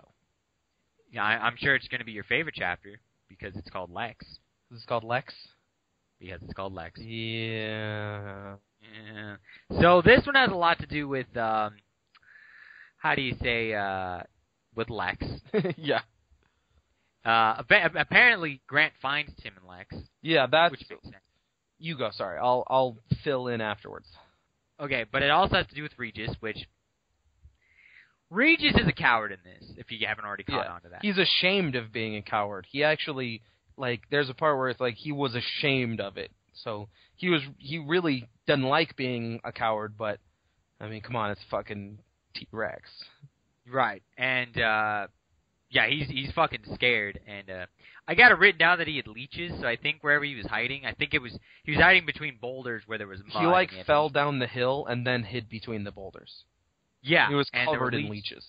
Yeah, I'm sure it's going to be your favorite chapter because it's called Lex. This is called Lex? Because it's called Lex. Yeah. So this one has a lot to do with, how do you say, with Lex. Yeah. Apparently Grant finds Tim and Lex. Yeah, that's... Which makes sense. You go. Sorry, I'll fill in afterwards. Okay, but it also has to do with Regis, which Regis is a coward in this. If you haven't already caught on to that, he's ashamed of being a coward. He actually there's a part where it's like he was ashamed of it. So he really doesn't like being a coward, but I mean, come on, it's fucking T-Rex. Right, and he's fucking scared, and I got it written down that he had leeches. So I think wherever he was hiding, I think he was hiding between boulders where there was mud. He fell down the hill and then hid between the boulders. Yeah, he was covered in leeches.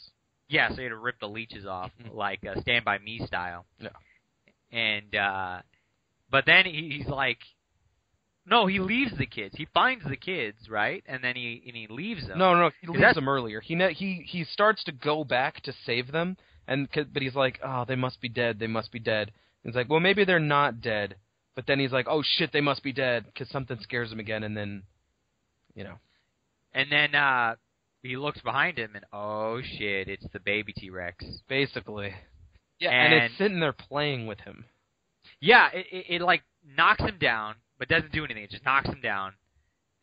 Yeah, so he had to rip the leeches off, like Stand By Me style. Yeah, and but then he's like, no, he leaves the kids. He finds the kids, right, and then he leaves them. No, he leaves them earlier. He starts to go back to save them. But he's like, oh, they must be dead. They must be dead. And he's like, well, maybe they're not dead. But then he's like, oh shit, they must be dead because something scares him again. And then, And then he looks behind him, and oh shit, it's the baby T-Rex. Basically. Yeah, and it's sitting there playing with him. Yeah, it like knocks him down, but doesn't do anything. It just knocks him down.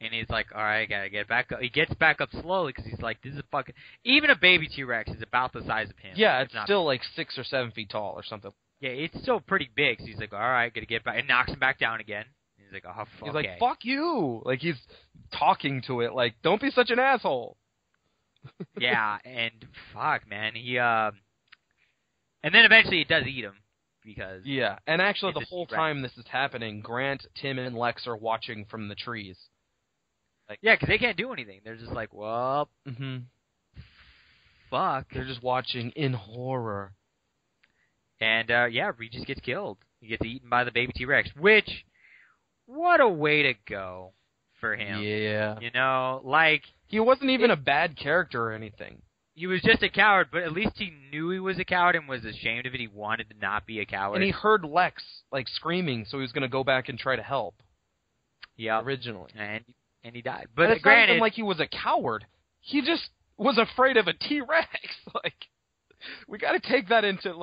And he's like, all right, I gotta get back up. He gets back up slowly because he's like, this is a fucking... Even a baby T-Rex is about the size of him. Yeah, it's still like 6 or 7 feet tall or something. Yeah, it's still pretty big. So he's like, all right, gotta get back. And knocks him back down again. He's like, oh, fuck. He's like, fuck you. Like, he's talking to it like, don't be such an asshole. Yeah, and fuck, man. And then eventually it does eat him. Because... Yeah, and actually the whole time this is happening, Grant, Tim, and Lex are watching from the trees. Yeah, because they can't do anything. They're just like, well, fuck. They're just watching in horror. And, Regis gets killed. He gets eaten by the baby T-Rex, which, what a way to go for him. Yeah. He wasn't even a bad character or anything. He was just a coward, but at least he knew he was a coward and was ashamed of it. He wanted to not be a coward. And he heard Lex, screaming, so he was going to go back and try to help. Yeah. Originally. And he died. But it's not even like he was a coward. He just was afraid of a T-Rex. We got to take that into,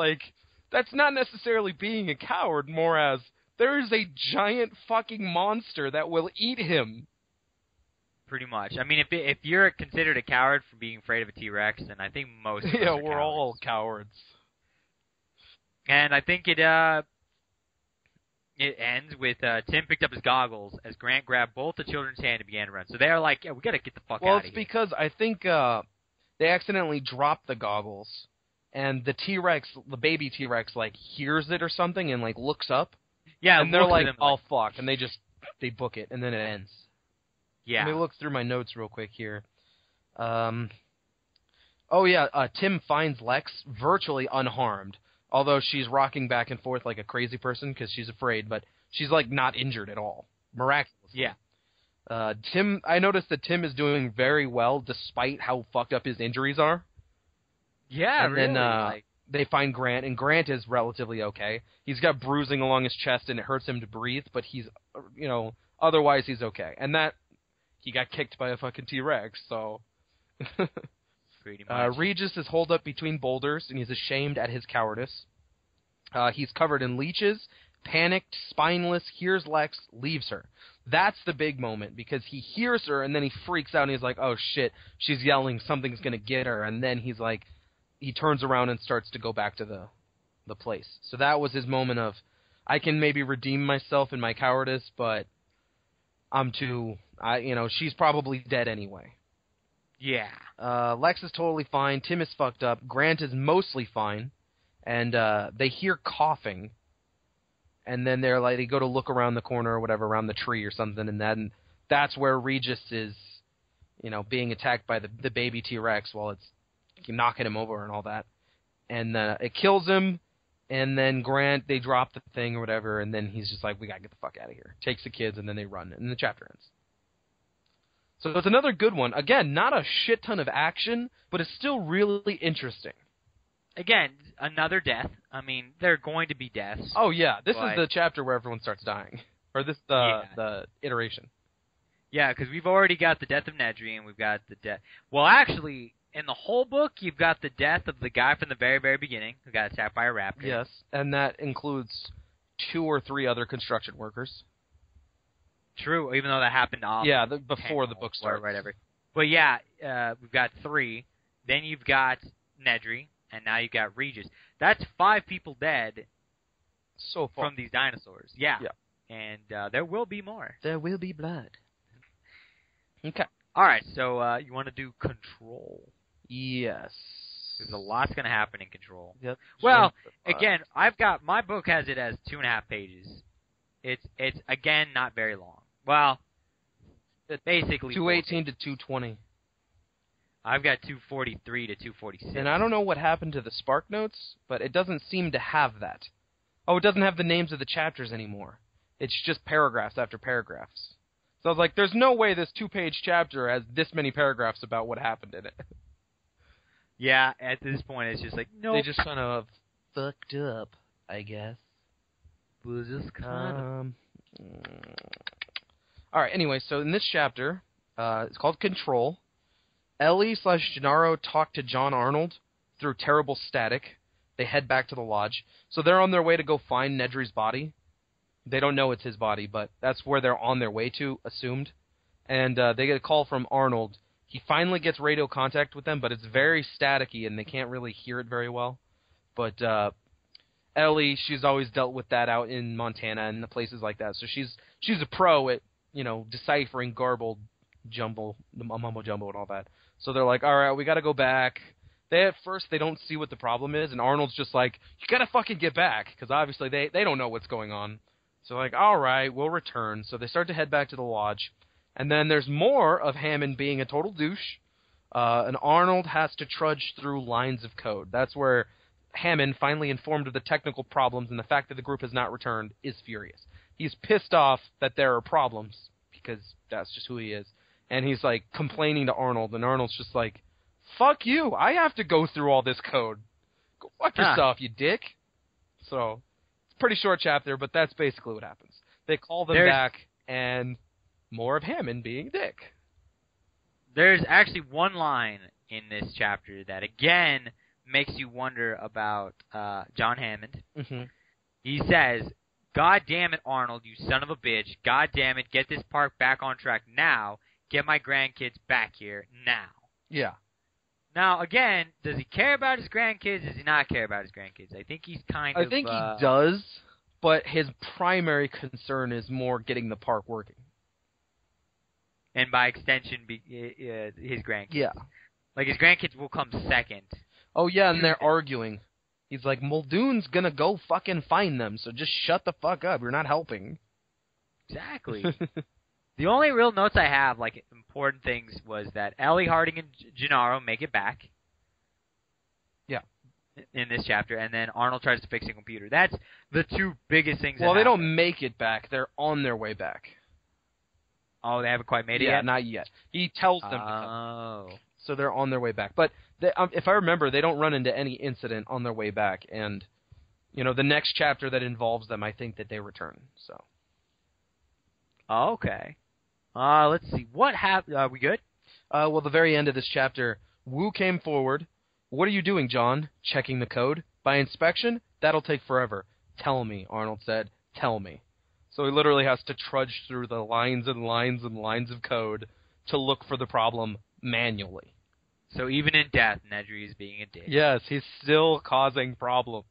that's not necessarily being a coward, more as there is a giant fucking monster that will eat him. Pretty much. I mean, if you're considered a coward for being afraid of a T-Rex, then I think most of us are we're all cowards. And I think it ends with Tim picked up his goggles as Grant grabbed both the children's hand and began to run. So they're like, yeah, we got to get the fuck out of here. Well, it's because I think they accidentally dropped the goggles, and the T-Rex, the baby T-Rex, hears it or something and, looks up. Yeah, and they're like, oh, fuck, and they book it, and then it ends. Yeah. Let me look through my notes real quick here. Tim finds Lex virtually unharmed. Although she's rocking back and forth like a crazy person because she's afraid, but she's not injured at all. Miraculously. Yeah. I noticed that Tim is doing very well despite how fucked up his injuries are. Yeah, and really. Then they find Grant, and Grant is relatively okay. He's got bruising along his chest, and it hurts him to breathe, but he's, otherwise he's okay. And that, he got kicked by a fucking T-Rex, so... Pretty much. Regis is holed up between boulders, and he's ashamed at his cowardice. He's covered in leeches, panicked, spineless, hears Lex, leaves her. That's the big moment, because he hears her, and then he freaks out, and he's like, oh shit, she's yelling, something's gonna get her, and then he's like, he turns around and starts to go back to the place. So that was his moment of, I can maybe redeem myself in my cowardice, but she's probably dead anyway. Yeah. Lex is totally fine. Tim is fucked up. Grant is mostly fine. And they hear coughing. And then they go to look around the corner or whatever, around the tree or something, and that's where Regis is, being attacked by the baby T-Rex while it's knocking him over and all that. And it kills him, and then Grant, they drop the thing or whatever, and then he's just like, we gotta get the fuck out of here. Takes the kids, and then they run, and the chapter ends. So it's another good one. Again, not a shit ton of action, but it's still really interesting. Again, another death. I mean, there are going to be deaths. Oh, yeah. This is the chapter where everyone starts dying. Or the iteration. Yeah, because we've already got the death of Nedry, and we've got the death... Well, actually, in the whole book, you've got the death of the guy from the very, very beginning who got attacked by a raptor. Yes, and that includes 2 or 3 other construction workers. True, even though that happened off. Yeah, before the book starts. Or whatever. But yeah, we've got 3. Then you've got Nedry, and now you've got Regis. That's 5 people dead so far from these dinosaurs. Yeah. Yeah. And there will be more. There will be blood. Okay. All right, so you want to do Control. Yes. There's a lot's going to happen in Control. Yep. Well, again, my book has it as 2.5 pages. It's again not very long. Well, it's basically 218 to 220. I've got 243 to 246. And I don't know what happened to the Spark Notes, but it doesn't seem to have that. Oh, it doesn't have the names of the chapters anymore. It's just paragraphs after paragraphs. So I was like, there's no way this 2-page chapter has this many paragraphs about what happened in it. Yeah, at this point, it's just like, no. They just kind of fucked up, I guess. We'll just kind of... All right, anyway, so in this chapter, it's called Control. Ellie/Gennaro talk to John Arnold through terrible static. They head back to the lodge. So they're on their way to go find Nedry's body. They don't know it's his body, but that's where they're on their way to, assumed. And they get a call from Arnold. He finally gets radio contact with them, but it's very staticky, and they can't really hear it very well. But Ellie, she's always dealt with that out in Montana and the places like that. So she's a pro at, deciphering garbled jumble, the mumbo jumbo and all that. So they're like, all right, we got to go back. At first, they don't see what the problem is, and Arnold's just like, you got to fucking get back, because obviously they don't know what's going on. So like, all right, we'll return. So they start to head back to the lodge. And then there's more of Hammond being a total douche. And Arnold has to trudge through lines of code. That's where Hammond, finally informed of the technical problems and the fact that the group has not returned, is furious. He's pissed off that there are problems, because that's just who he is. And he's like complaining to Arnold, and Arnold's just like, fuck you, I have to go through all this code. Go fuck yourself, you dick. So, it's a pretty short chapter, but that's basically what happens. They call them back, and more of Hammond being a dick. There's actually one line in this chapter that, again, makes you wonder about John Hammond. Mm-hmm. He says, God damn it, Arnold, you son of a bitch. God damn it, get this park back on track now. Get my grandkids back here now. Yeah. Now, again, does he care about his grandkids? Does he not care about his grandkids? I think he's kind of... I think he does, but his primary concern is more getting the park working. And by extension, his grandkids. Yeah. Like, his grandkids will come second. Oh, yeah, and they're arguing. He's like, Muldoon's gonna go fucking find them, so just shut the fuck up. You're not helping. Exactly. The only real notes I have, like, important things, was that Ellie, Harding, and Gennaro make it back. Yeah. In this chapter, and then Arnold tries to fix a computer. That's the two biggest things. Well, they don't make it back. They're on their way back. Oh, they haven't quite made it yet? Yeah, not yet. He tells them to come. So they're on their way back. But if I remember, they don't run into any incident on their way back. And, the next chapter that involves them, I think that they return. So. Okay. Let's see. What happened? Are we good? Well, the very end of this chapter, Wu came forward. What are you doing, John? Checking the code? By inspection? That'll take forever. Tell me, Arnold said. Tell me. So he literally has to trudge through the lines and lines and lines of code to look for the problem manually. So even in death, Nedry is being a dick. Yes, he's still causing problems.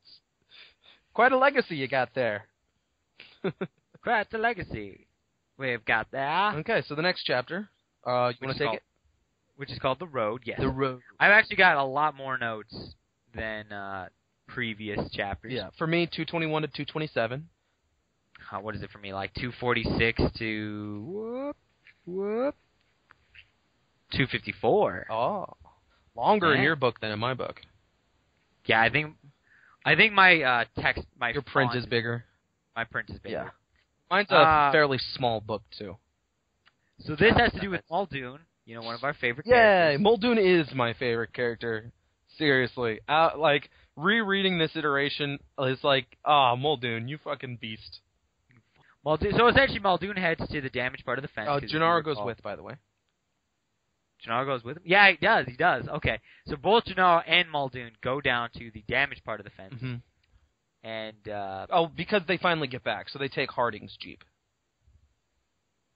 Quite a legacy you got there. Quite a legacy we've got there. Okay, so the next chapter, you want to take it? Which is called The Road, yes. The Road. I've actually got a lot more notes than previous chapters. Yeah, for me, 221 to 227. What is it for me? Like 246 to 254. Oh, longer in your book than in my book. Yeah, I think my text, your print is bigger. My print is bigger. Yeah, mine's a fairly small book too. So this has to do with Muldoon. One of our favorite characters. Yeah, Muldoon is my favorite character. Seriously, like rereading this iteration is like, Muldoon, you fucking beast. Muldoon, so essentially, Muldoon heads to the damaged part of the fence. Oh, Gennaro goes with, by the way. Gennaro goes with him? Yeah, he does. Okay. So both Gennaro and Muldoon go down to the damaged part of the fence. Mm-hmm. And, because they finally get back, so they take Harding's Jeep.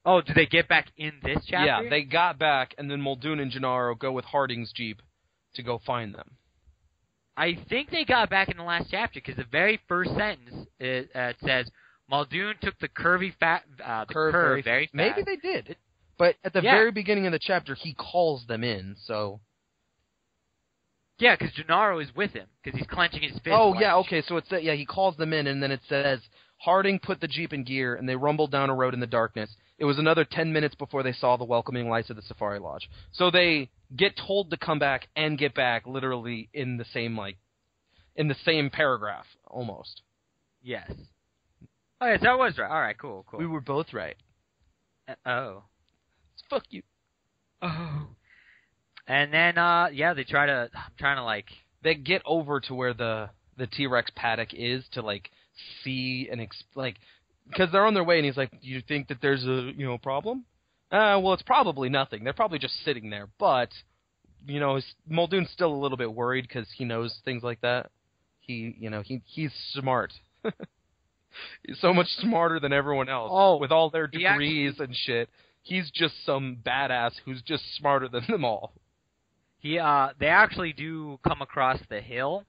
Oh, do they get back in this chapter? Yeah, they got back, and then Muldoon and Gennaro go with Harding's Jeep to go find them. I think they got back in the last chapter, because the very first sentence it says, Muldoon took the curve very fast. Maybe they did. But at the very beginning of the chapter, he calls them in, so... Yeah, because Gennaro is with him, because he's clenching his fist. Oh, yeah, okay, so it's he calls them in, and then it says, Harding put the Jeep in gear, and they rumbled down a road in the darkness. It was another 10 minutes before they saw the welcoming lights of the Safari Lodge. So they get told to come back and get back literally in the same paragraph, almost. Yes. Oh, yes, that was right. All right, cool. We were both right. Oh. Fuck you. Oh. And then, they try to... I'm trying to, like... They get over to where the T-Rex paddock is to, like, see and, because they're on their way, and he's like, do you think that there's a, problem? Well, it's probably nothing. They're probably just sitting there. But, Muldoon's still a little bit worried because he knows things like that. He's smart. He's so much smarter than everyone else. Oh, with all their degrees and shit. He's just some badass who's just smarter than them all. They actually do come across the hill.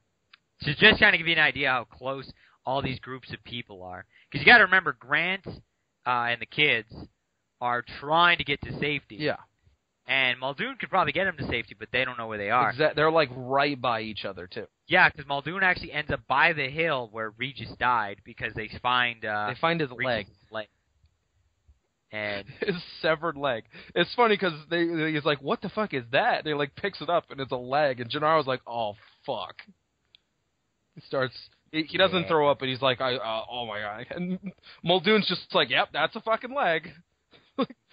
So just trying to give you an idea how close all these groups of people are. Because you got to remember, Grant and the kids are trying to get to safety. Yeah. And Muldoon could probably get them to safety, but they don't know where they are. They're, like, right by each other, too. Yeah, because Muldoon actually ends up by the hill where Regis died because they find... they find his leg. And his severed leg. It's funny because he's like, what the fuck is that? They like picks it up and it's a leg, and Gennaro's like, oh fuck. He doesn't throw up, but he's like, oh my god. And Muldoon's just like, yep, that's a fucking leg.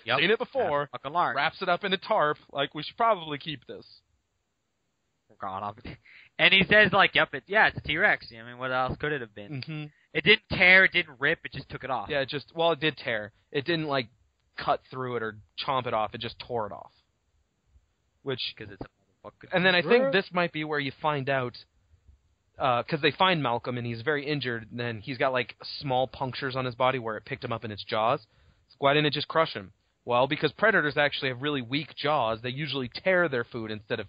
Yep, seen it before. Fucking large. Wraps it up in a tarp. Like, we should probably keep this. And he says like, yep, it's a T-Rex. I mean, what else could it have been? Mm-hmm. It didn't tear, it didn't rip, it just took it off. Yeah, it did tear. It didn't, like, cut through it or chomp it off. It just tore it off. Because it's a motherfucking... And then I think this might be where you find out, because they find Malcolm and he's very injured, and then he's got, like, small punctures on his body where it picked him up in its jaws. So why didn't it just crush him? Well, because predators actually have really weak jaws. They usually tear their food instead of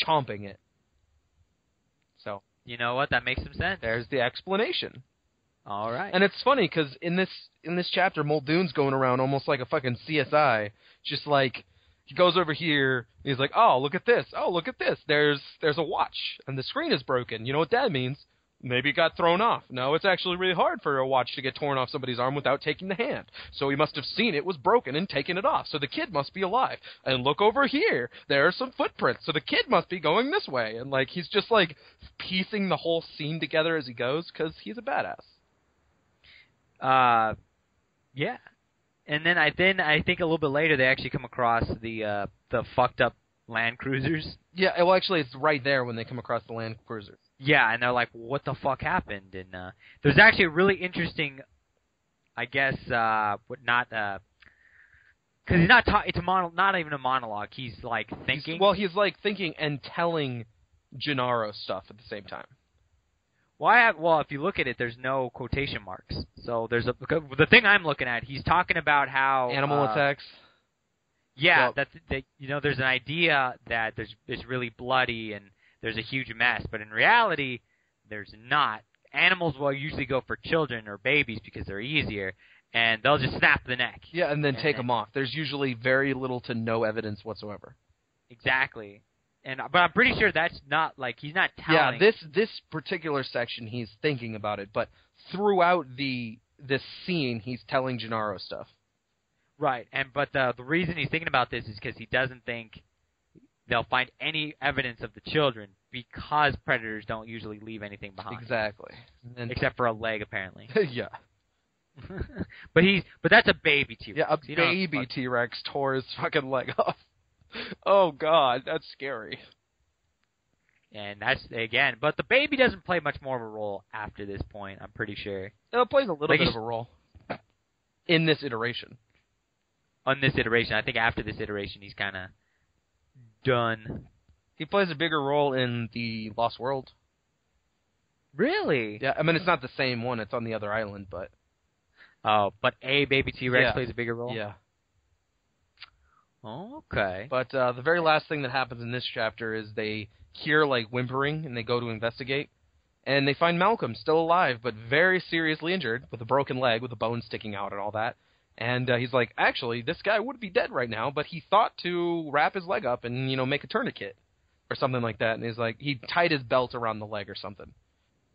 chomping it. So... You know what? That makes some sense. There's the explanation. All right. And it's funny because in this chapter, Muldoon's going around almost like a fucking CSI, just like he goes over here and he's like, "Oh, look at this! Oh, look at this! There's a watch and the screen is broken. You know what that means? Maybe it got thrown off. No, it's actually really hard for a watch to get torn off somebody's arm without taking the hand. So he must have seen it was broken and taken it off. So the kid must be alive. And look over here, there are some footprints. So the kid must be going this way." And like he's just like piecing the whole scene together as he goes because he's a badass. Yeah, and then I think a little bit later they actually come across the fucked up Land Cruisers. Yeah, well, actually, it's right there when they come across the Land Cruisers. Yeah, and they're like, "What the fuck happened?" And there's actually a really interesting, I guess, because he's not it's not even a monologue. He's like thinking. He's like thinking and telling Gennaro stuff at the same time. Well, if you look at it, there's no quotation marks. So there's the thing I'm looking at. He's talking about how animal attacks. Yeah, there's an idea that it's really bloody and there's a huge mess, but in reality, there's not. Animals will usually go for children or babies because they're easier, and they'll just snap the neck. Yeah, and then take them off. There's usually very little to no evidence whatsoever. Exactly. But I'm pretty sure that's not, like, he's not telling... Yeah, this particular section, he's thinking about it, but throughout this scene, he's telling Gennaro stuff. Right, but the reason he's thinking about this is because he doesn't think they'll find any evidence of the children because predators don't usually leave anything behind. Exactly. Except for a leg, apparently. Yeah. But that's a baby T-Rex. Yeah, a baby T-Rex tore his fucking leg off. Oh, God, that's scary. And that's, again, but the baby doesn't play much more of a role after this point, I'm pretty sure. It plays a little bit of a role in this iteration. On this iteration. I think after this iteration, he's kind of done. He plays a bigger role in the Lost World. Really? Yeah, I mean, it's not the same one. It's on the other island, but... Oh, but a baby T-Rex plays a bigger role? Yeah. Okay. But the very last thing that happens in this chapter is they hear, like, whimpering, and they go to investigate. And they find Malcolm still alive, but very seriously injured, with a broken leg, with a bone sticking out and all that. And he's like, actually, this guy would be dead right now, but he thought to wrap his leg up and, make a tourniquet or something like that. And he's like, he tied his belt around the leg or something.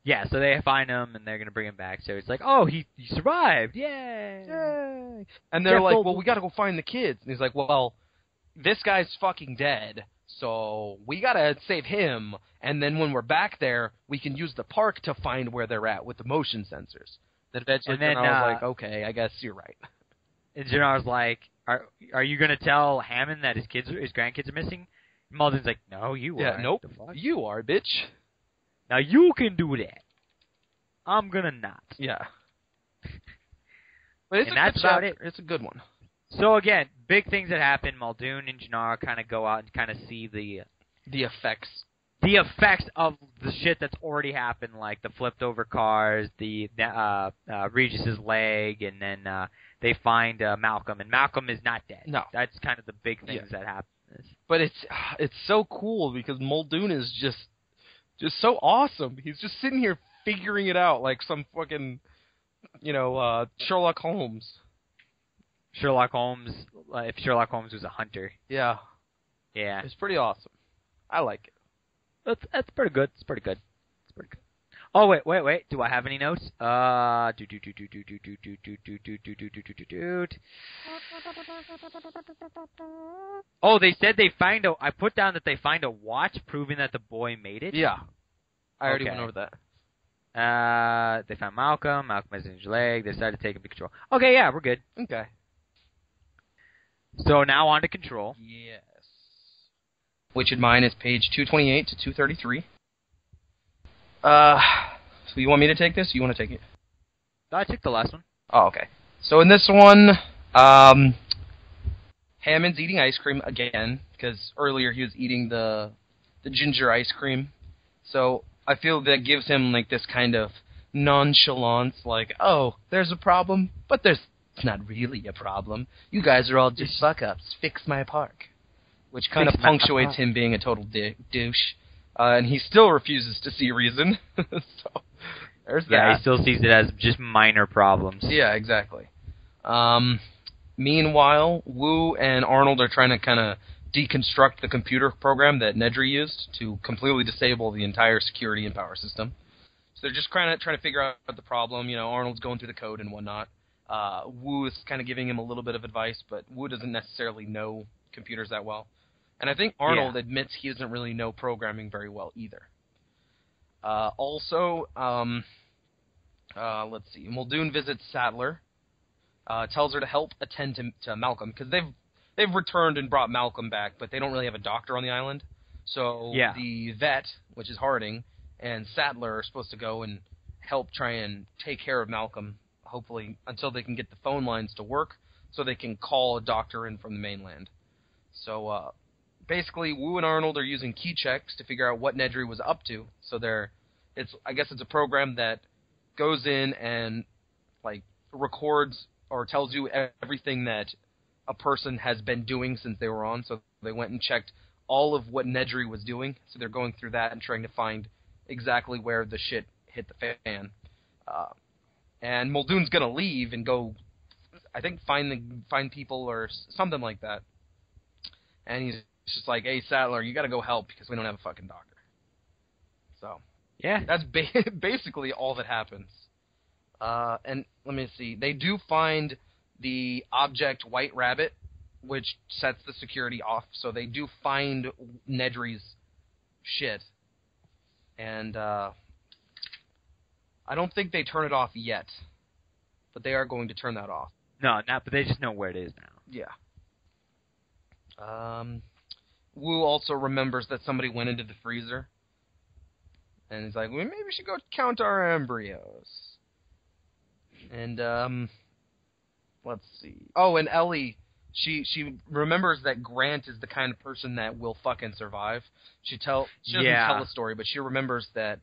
Yeah, so they find him, and they're going to bring him back. So it's like, oh, he survived. Yay! Yay! And they're like, well, we got to go find the kids. And he's like, well, this guy's fucking dead, so we got to save him. And then when we're back there, we can use the park to find where they're at with the motion sensors. Then eventually Gennar's like, okay, I guess you're right. And Gennar's like, are you going to tell Hammond that his grandkids are missing? And Muldoon's like, no, you are. Yeah, nope. You are, bitch. Now you can do that. I'm going to not. Yeah. But it's that's about it. It's a good one. So again, big things that happen. Muldoon and Gennar kind of go out and kind of see the effects. The effects of the shit that's already happened, like the flipped over cars, the Regis's leg, and then they find Malcolm, and Malcolm is not dead. No, that's kind of the big things that happen. But it's so cool because Muldoon is just so awesome. He's just sitting here figuring it out like some fucking Sherlock Holmes. Sherlock Holmes, if Sherlock Holmes was a hunter. Yeah. Yeah. It's pretty awesome. I like it. That's pretty good. It's pretty good. Oh, wait. Do I have any notes? Oh, they said they find I put down that they find a watch proving that the boy made it. Yeah. I already went over that. They found Malcolm. Malcolm has an injured leg. They decided to take him to control. Okay, yeah, we're good. Okay. So now on to control. Yes. Which in mine is page 228 to 233. So you want me to take this? Or you want to take it? I took the last one. Oh, okay. So in this one, Hammond's eating ice cream again, because earlier he was eating the ginger ice cream. So I feel that gives him like this kind of nonchalance, like, oh, there's a problem, but it's not really a problem. You guys are all just fuck-ups. Fix my park. Which kind of punctuates him being a total douche. And he still refuses to see reason. So, there's that. Yeah, he still sees it as just minor problems. Yeah, exactly. Meanwhile, Wu and Arnold are trying to kind of deconstruct the computer program that Nedry used to completely disable the entire security and power system. So they're just trying to figure out the problem. Arnold's going through the code and whatnot. Wu is kind of giving him a little bit of advice, but Wu doesn't necessarily know computers that well. And I think Arnold admits he doesn't really know programming very well either. Let's see. Muldoon visits Sattler, tells her to help attend to Malcolm, because they've returned and brought Malcolm back, but they don't really have a doctor on the island. So the vet, which is Harding, and Sattler are supposed to go and help try and take care of Malcolm, hopefully, until they can get the phone lines to work, so they can call a doctor in from the mainland. So, basically, Wu and Arnold are using key checks to figure out what Nedry was up to. So I guess it's a program that goes in and like records or tells you everything that a person has been doing since they were on. So they went and checked all of what Nedry was doing. So they're going through that and trying to find exactly where the shit hit the fan. And Muldoon's gonna leave and go, I think, find people or something like that. And he's just like, hey, Sattler, you got to go help because we don't have a fucking doctor. So, yeah, that's basically all that happens. And let me see. They do find the object White Rabbit, which sets the security off. So they do find Nedry's shit. And I don't think they turn it off yet. But they are going to turn that off. No, not. But they just know where it is now. Yeah. Wu also remembers that somebody went into the freezer. And he's like, well, maybe we should go count our embryos. And, let's see. Oh, and Ellie, she remembers that Grant is the kind of person that will fucking survive. She doesn't tell the story, but she remembers that,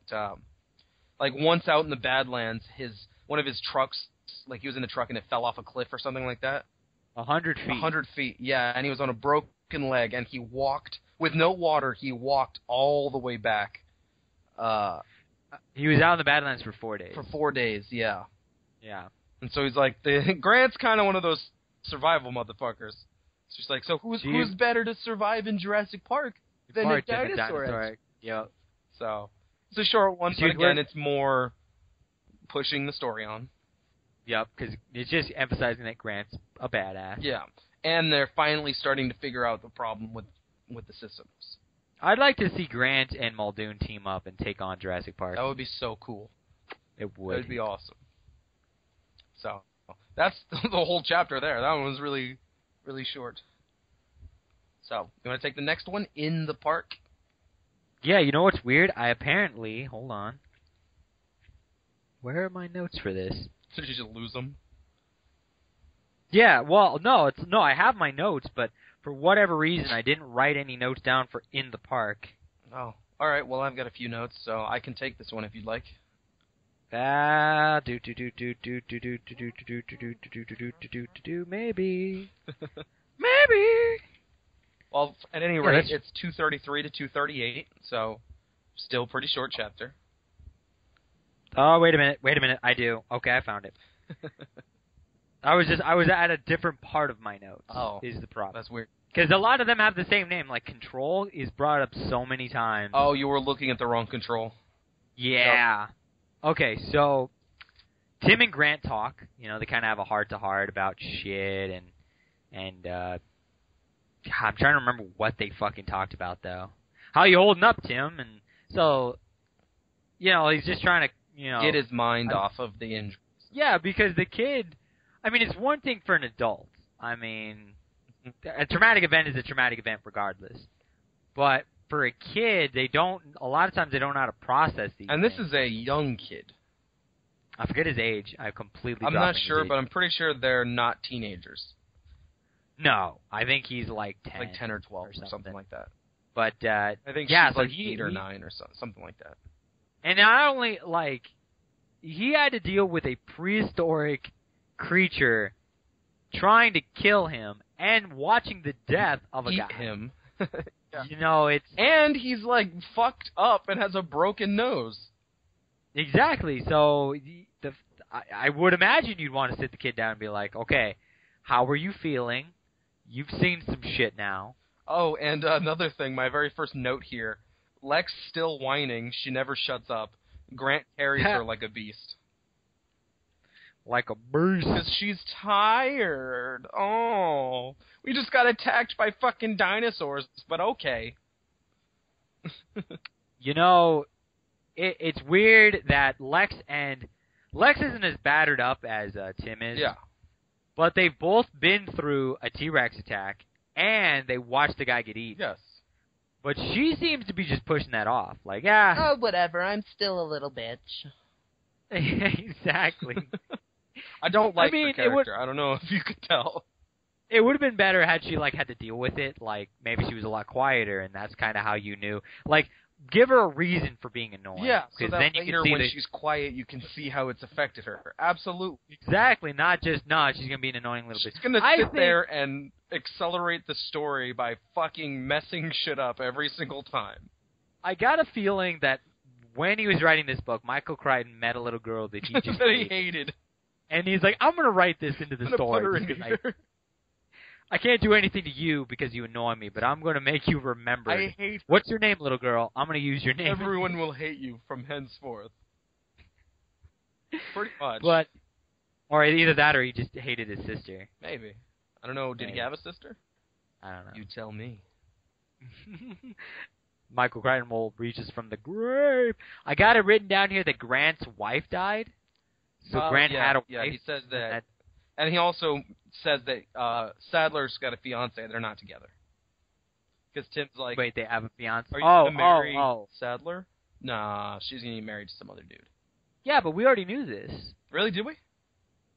like, once out in the Badlands, one of his trucks, like, he was in a truck and it fell off a cliff or something like that. 100 feet. 100 feet, yeah, and he was on a broken leg, and he walked, with no water, he walked all the way back. He was out in the Badlands for 4 days. For 4 days, yeah. Yeah. And so he's like, Grant's kind of one of those survival motherfuckers. It's just like, so who's better to survive in Jurassic Park than a dinosaur? Yep. So, it's a short one, but again, it's more pushing the story on. Yep, because it's just emphasizing that Grant's a badass. Yeah, and they're finally starting to figure out the problem with the systems. I'd like to see Grant and Muldoon team up and take on Jurassic Park. That would be so cool. It would. That would be awesome. So, that's the whole chapter there. That one was really, really short. So, you want to take the next one, In the Park? Yeah, you know what's weird? Hold on. Where are my notes for this? Did you just lose them? Yeah, well, no, I have my notes, but for whatever reason, I didn't write any notes down for In the Park. Oh, all right. Well, I've got a few notes, so I can take this one if you'd like. Maybe. Maybe. Well, at any rate, it's 233 to 238, so still pretty short chapter. Oh, wait a minute. I do. Okay, I found it. I was at a different part of my notes. Oh, is the problem? That's weird. Because a lot of them have the same name. Like Control is brought up so many times. Oh, you were looking at the wrong Control. Yeah. Yep. Okay, so Tim and Grant talk. You know, they kind of have a heart-to-heart about shit, and I'm trying to remember what they fucking talked about though. How you holding up, Tim? And so, you know, he's just trying to, you know, get his mind off of the injuries. Yeah, because the kid, I mean, it's one thing for an adult. I mean, a traumatic event is a traumatic event regardless. But for a kid, a lot of times they don't know how to process these And things. this is a young kid. I forget his age. I completely I'm not sure, but I'm pretty sure they're not teenagers. No, I think he's like 10. Like 10 or 12 or something like that. But, I think yeah, she's so like 8 or 9 or something like that. And not only, like, he had to deal with a prehistoric creature trying to kill him and watching the death of a guy. Eat him. Yeah. You know, it's... And he's, like, fucked up and has a broken nose. Exactly. So, I would imagine you'd want to sit the kid down and be like, okay, how are you feeling? You've seen some shit now. Oh, and another thing, my very first note here. Lex still whining. She never shuts up. Grant carries her like a beast. Like a beast. Because she's tired. Oh. We just got attacked by fucking dinosaurs, but okay. You know, it's weird that Lex isn't as battered up as Tim is. Yeah. But they've both been through a T-Rex attack, and they watched the guy get eaten. Yes. But she seems to be just pushing that off. Like, oh, whatever, I'm still a little bitch. Exactly. I don't like her character. I don't know if you could tell. It would have been better had she, like, had to deal with it. Like, maybe she was a lot quieter, and that's kind of how you knew. Like, give her a reason for being annoying. Yeah, so that then you later can see when she's quiet, you can see how it's affected her. Absolutely. Exactly, not just, no, she's going to be an annoying little bitch. She's going to sit there and accelerate the story by fucking messing shit up every single time. I got a feeling that when he was writing this book, Michael Crichton met a little girl that he just that he hated. And he's like, I'm going to write this into the story. Put her in here. I can't do anything to you because you annoy me, but I'm going to make you remember. I hate... What's your name, little girl? I'm going to use your name. Everyone will hate you from henceforth. Pretty much. But, or either that or he just hated his sister. Maybe. I don't know. Did he have a sister? I don't know. You tell me. Michael Crichton will reach us from the grave. I got it written down here that Grant's wife died. So Grant had a wife. Yeah, he says that. And he also says that Sadler's got a fiance and they're not together. Because Tim's like... Wait, they have a fiance? Are you going to marry Sadler? Nah, she's going to get married to some other dude. Yeah, but we already knew this. Really? Did we?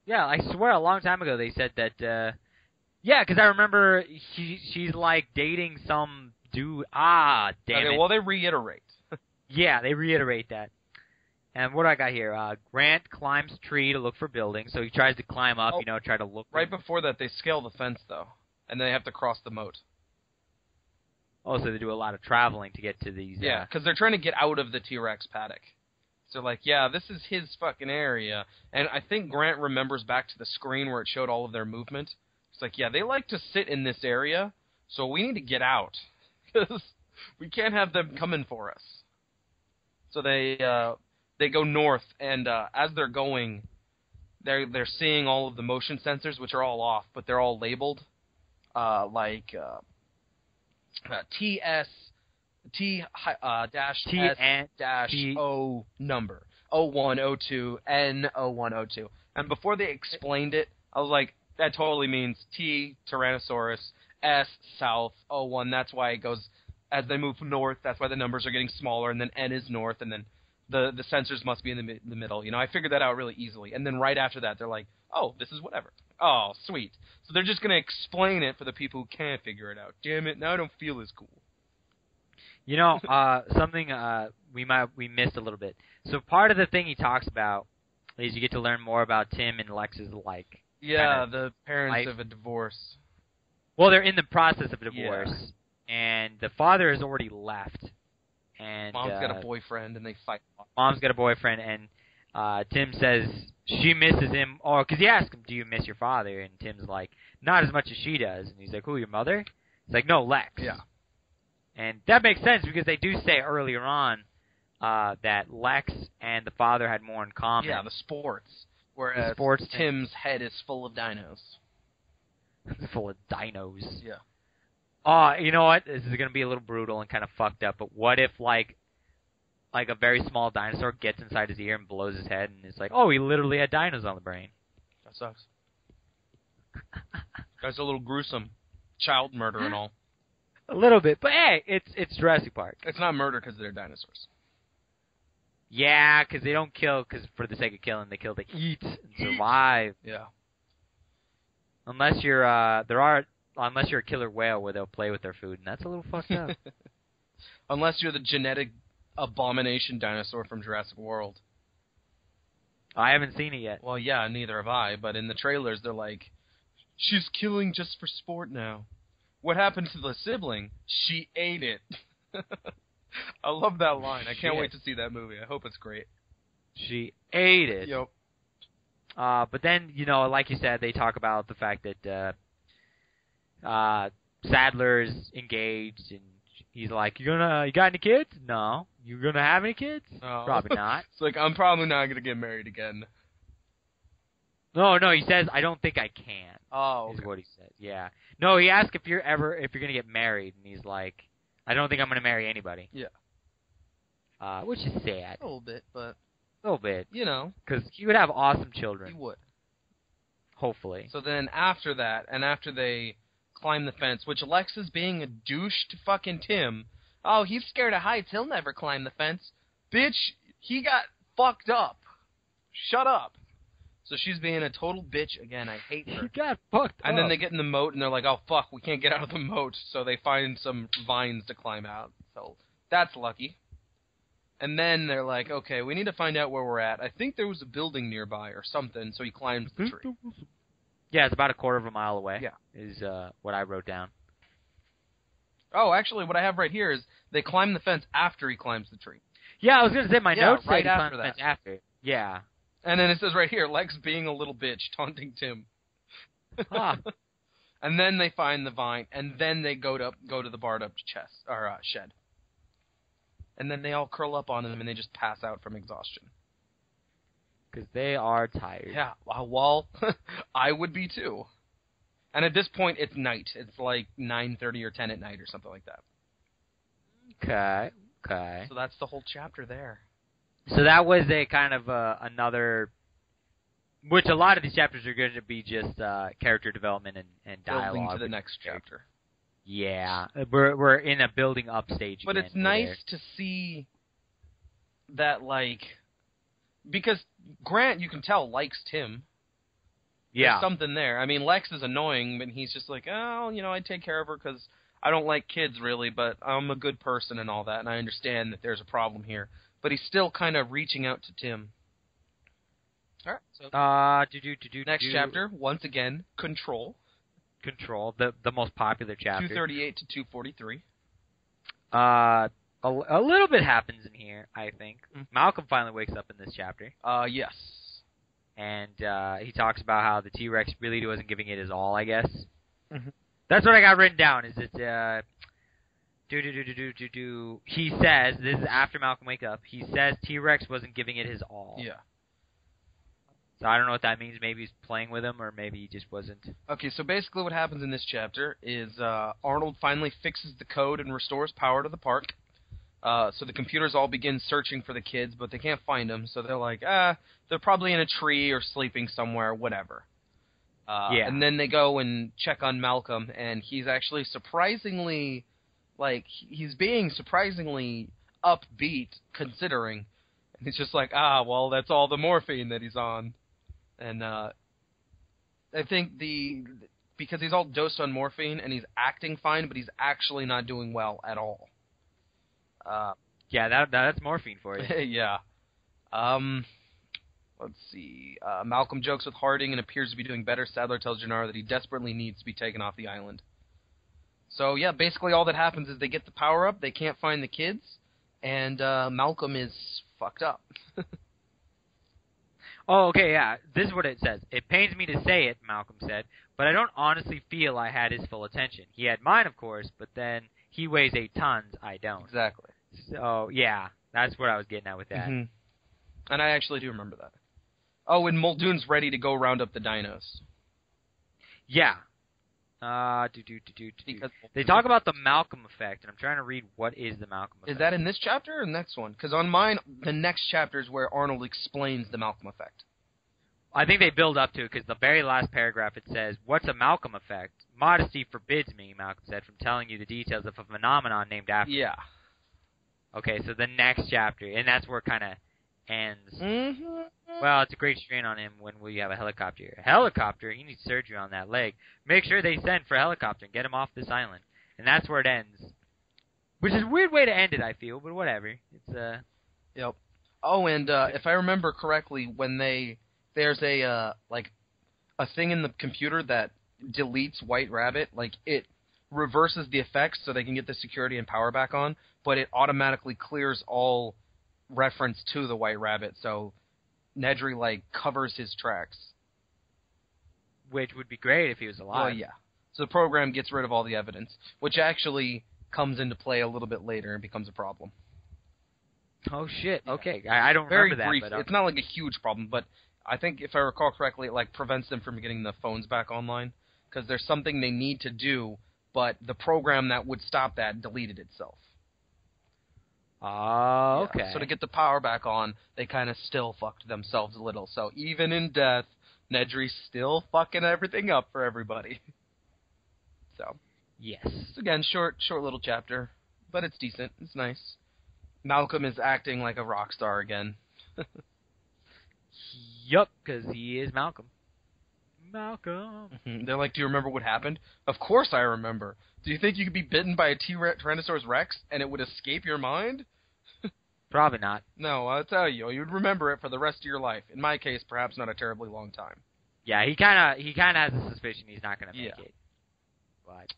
Yeah, I swear a long time ago they said that... yeah, because I remember she's like dating some dude... Ah, damn it. Well, they reiterate. Yeah, they reiterate that. And what do I got here? Grant climbs tree to look for buildings, so he tries to climb up, try to look. Right before that, they scale the fence, though, and then they have to cross the moat. Oh, so they do a lot of traveling to get to these... Yeah, because they're trying to get out of the T-Rex paddock. So like, yeah, this is his fucking area. And I think Grant remembers back to the screen where it showed all of their movement. It's like, yeah, they like to sit in this area, so we need to get out. Because we can't have them coming for us. So they go north, and as they're going, they're seeing all of the motion sensors, which are all off, but they're all labeled TS T dash S dash O number 0102 N0102. And before they explained it, I was like, that totally means T Tyrannosaurus, S South, 01. That's why it goes as they move north. That's why the numbers are getting smaller, and then N is north, and then the sensors must be in the middle. You know, I figured that out really easily. And then right after that, they're like, oh, this is whatever. Oh, sweet. So they're just going to explain it for the people who can't figure it out. Damn it, now I don't feel as cool. You know, something we missed a little bit. So part of the thing he talks about is you get to learn more about Tim and Lex's Yeah, the parents of a divorce. Well, they're in the process of a divorce, and the father has already left. And Mom's got a boyfriend, and they fight. Mom's got a boyfriend, and Tim says she misses him. Oh, because he asks him, "Do you miss your father?" And Tim's like, "Not as much as she does." And he's like, "Who, your mother?" He's like, "No, Lex." Yeah. And that makes sense because they do say earlier on that Lex and the father had more in common. Yeah, the sports. Whereas Tim's head is full of dinos. Full of dinos. Yeah. You know what? This is going to be a little brutal and kind of fucked up, but what if, like a very small dinosaur gets inside his ear and blows his head, and it's like, oh, he literally had dinos on the brain. That sucks. That's a little gruesome. Child murder and all. A little bit, but hey, it's Jurassic Park. It's not murder because they're dinosaurs. Yeah, because they don't kill for the sake of killing. They kill to eat and survive. Yeah. Unless you're a killer whale where they'll play with their food, and that's a little fucked up. Unless you're the genetic abomination dinosaur from Jurassic World. I haven't seen it yet. Well, yeah, neither have I, but in the trailers they're like, she's killing just for sport now. What happened to the sibling? She ate it. I love that line. I can't wait to see that movie. I hope it's great. She ate it. Yep. But then, you know, like you said, they talk about the fact that Sadler's engaged, and he's like, you got any kids? No. You gonna have any kids? Oh. Probably not. It's like, I'm probably not gonna get married again. No, he says, I don't think I can. Oh, okay. Is what he said. Yeah. No, he asked if you're gonna get married, and he's like, I don't think I'm gonna marry anybody. Yeah. Which is sad. A little bit, but a little bit. You know, because he would have awesome children. He would. Hopefully. So then after that, and after they climb the fence, which Lex is being a douche to fucking Tim. Oh, he's scared of heights. He'll never climb the fence. Bitch, he got fucked up. Shut up. So she's being a total bitch again. I hate her. She got fucked up. And then they get in the moat, and they're like, oh, fuck, we can't get out of the moat. So they find some vines to climb out. So that's lucky. And then they're like, okay, we need to find out where we're at. I think there was a building nearby or something, so he climbs the tree. Yeah, it's about a quarter of a mile away. Yeah. Is what I wrote down. Oh, actually, what I have right here is they climb the fence after he climbs the tree. Yeah, I was going to say my notes right say after the fence after. Yeah. And then it says right here, Lex being a little bitch, taunting Tim. Huh. And then they find the vine, and then they go to the barred up shed. And then they all curl up on him, and they just pass out from exhaustion. Because they are tired. Yeah, well, I would be too. And at this point, it's night. It's like 9:30 or 10 at night or something like that. Okay. So that's the whole chapter there. So that was a kind of another, which a lot of these chapters are going to be just character development and dialogue. Building to the next chapter. Yeah, we're in a building up stage. But it's nice to see that, like, because Grant, you can tell, likes Tim. Yeah. There's something there. I mean, Lex is annoying, but he's just like, oh, you know, I take care of her because I don't like kids really, but I'm a good person and all that, and I understand that there's a problem here. But he's still kind of reaching out to Tim. All right. So next chapter, once again, Control. Control, the most popular chapter. 238 to 243. A little bit happens in here, I think. Malcolm finally wakes up in this chapter. Yes. And he talks about how the T-Rex really wasn't giving it his all, I guess. Mm-hmm. That's what I got written down. Is it he says, this is after Malcolm wakes up, he says T-Rex wasn't giving it his all. Yeah. So I don't know what that means. Maybe he's playing with him, or maybe he just wasn't. Okay, so basically what happens in this chapter is Arnold finally fixes the code and restores power to the park. So the computers all begin searching for the kids, but they can't find them. So they're like, they're probably in a tree or sleeping somewhere, whatever. Yeah. And then they go and check on Malcolm, and he's actually surprisingly, he's being surprisingly upbeat, considering. And he's just like, well, that's all the morphine that he's on. And I think because he's all dosed on morphine, and he's acting fine, but he's actually not doing well at all. Yeah, that's morphine for you. Yeah. Let's see. Malcolm jokes with Harding and appears to be doing better. Sadler tells Gennaro that he desperately needs to be taken off the island. So, yeah, basically all that happens is they get the power up, they can't find the kids, and Malcolm is fucked up. Oh, okay, yeah. This is what it says. It pains me to say it, Malcolm said, but I don't honestly feel I had his full attention. He had mine, of course, but then he weighs 8 tons. I don't. Exactly. So, yeah, that's what I was getting at with that. Mm-hmm. And I actually do remember that. Oh, and Muldoon's ready to go round up the dinos. Yeah. Because they talk about the Malcolm effect, and I'm trying to read what is the Malcolm effect. Is that in this chapter or the next one? Because on mine, the next chapter is where Arnold explains the Malcolm effect. I think they build up to it, because the very last paragraph it says, "What's a Malcolm effect? Modesty forbids me," Malcolm said, "from telling you the details of a phenomenon named after." Yeah. Okay, so the next chapter, and that's where it kind of ends. Mm-hmm. Well, it's a great strain on him when we have a helicopter. A helicopter? He needs surgery on that leg. Make sure they send for a helicopter and get him off this island. And that's where it ends. Which is a weird way to end it, I feel, but whatever. It's Yep. Oh, and if I remember correctly, when there's a thing in the computer that deletes White Rabbit, it reverses the effects so they can get the security and power back on, but it automatically clears all reference to the White Rabbit, so Nedry, covers his tracks. Which would be great if he was alive. Well, yeah. So the program gets rid of all the evidence, which actually comes into play a little bit later and becomes a problem. Oh, shit. Okay. I don't Very remember brief. that. But it's not a huge problem, but I think if I recall correctly, it prevents them from getting the phones back online, because there's something they need to do, but the program that would stop that deleted itself. Oh, okay. Yeah, so to get the power back on, they kind of still fucked themselves a little. So even in death, Nedry's still fucking everything up for everybody. So. Yes. So again, short little chapter, but it's decent. It's nice. Malcolm is acting like a rock star again. Yup, because he is Malcolm. Malcolm. Mm-hmm. They're like, do you remember what happened? Of course I remember. Do you think you could be bitten by a Tyrannosaurus Rex and it would escape your mind? Probably not. No, I'll tell you. You'd remember it for the rest of your life. In my case, perhaps not a terribly long time. Yeah, he kind of has a suspicion he's not going to make it. But.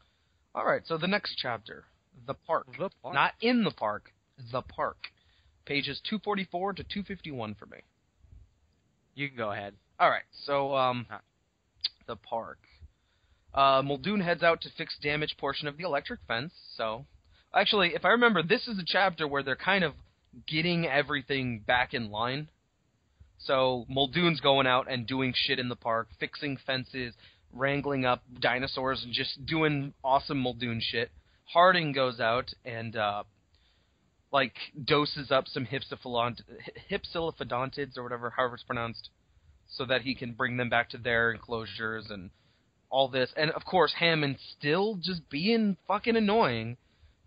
All right, so the next chapter, The Park. The Park. Not in the park, The Park. Pages 244 to 251 for me. You can go ahead. All right, so The Park. Muldoon heads out to fix damaged portion of the electric fence. So, actually, if I remember, this is a chapter where they're kind of getting everything back in line. So Muldoon's going out and doing shit in the park, fixing fences, wrangling up dinosaurs, and just doing awesome Muldoon shit. Harding goes out and doses up some hypsilophodontids or whatever, however it's pronounced, so that he can bring them back to their enclosures and all this. And, of course, Hammond still just being fucking annoying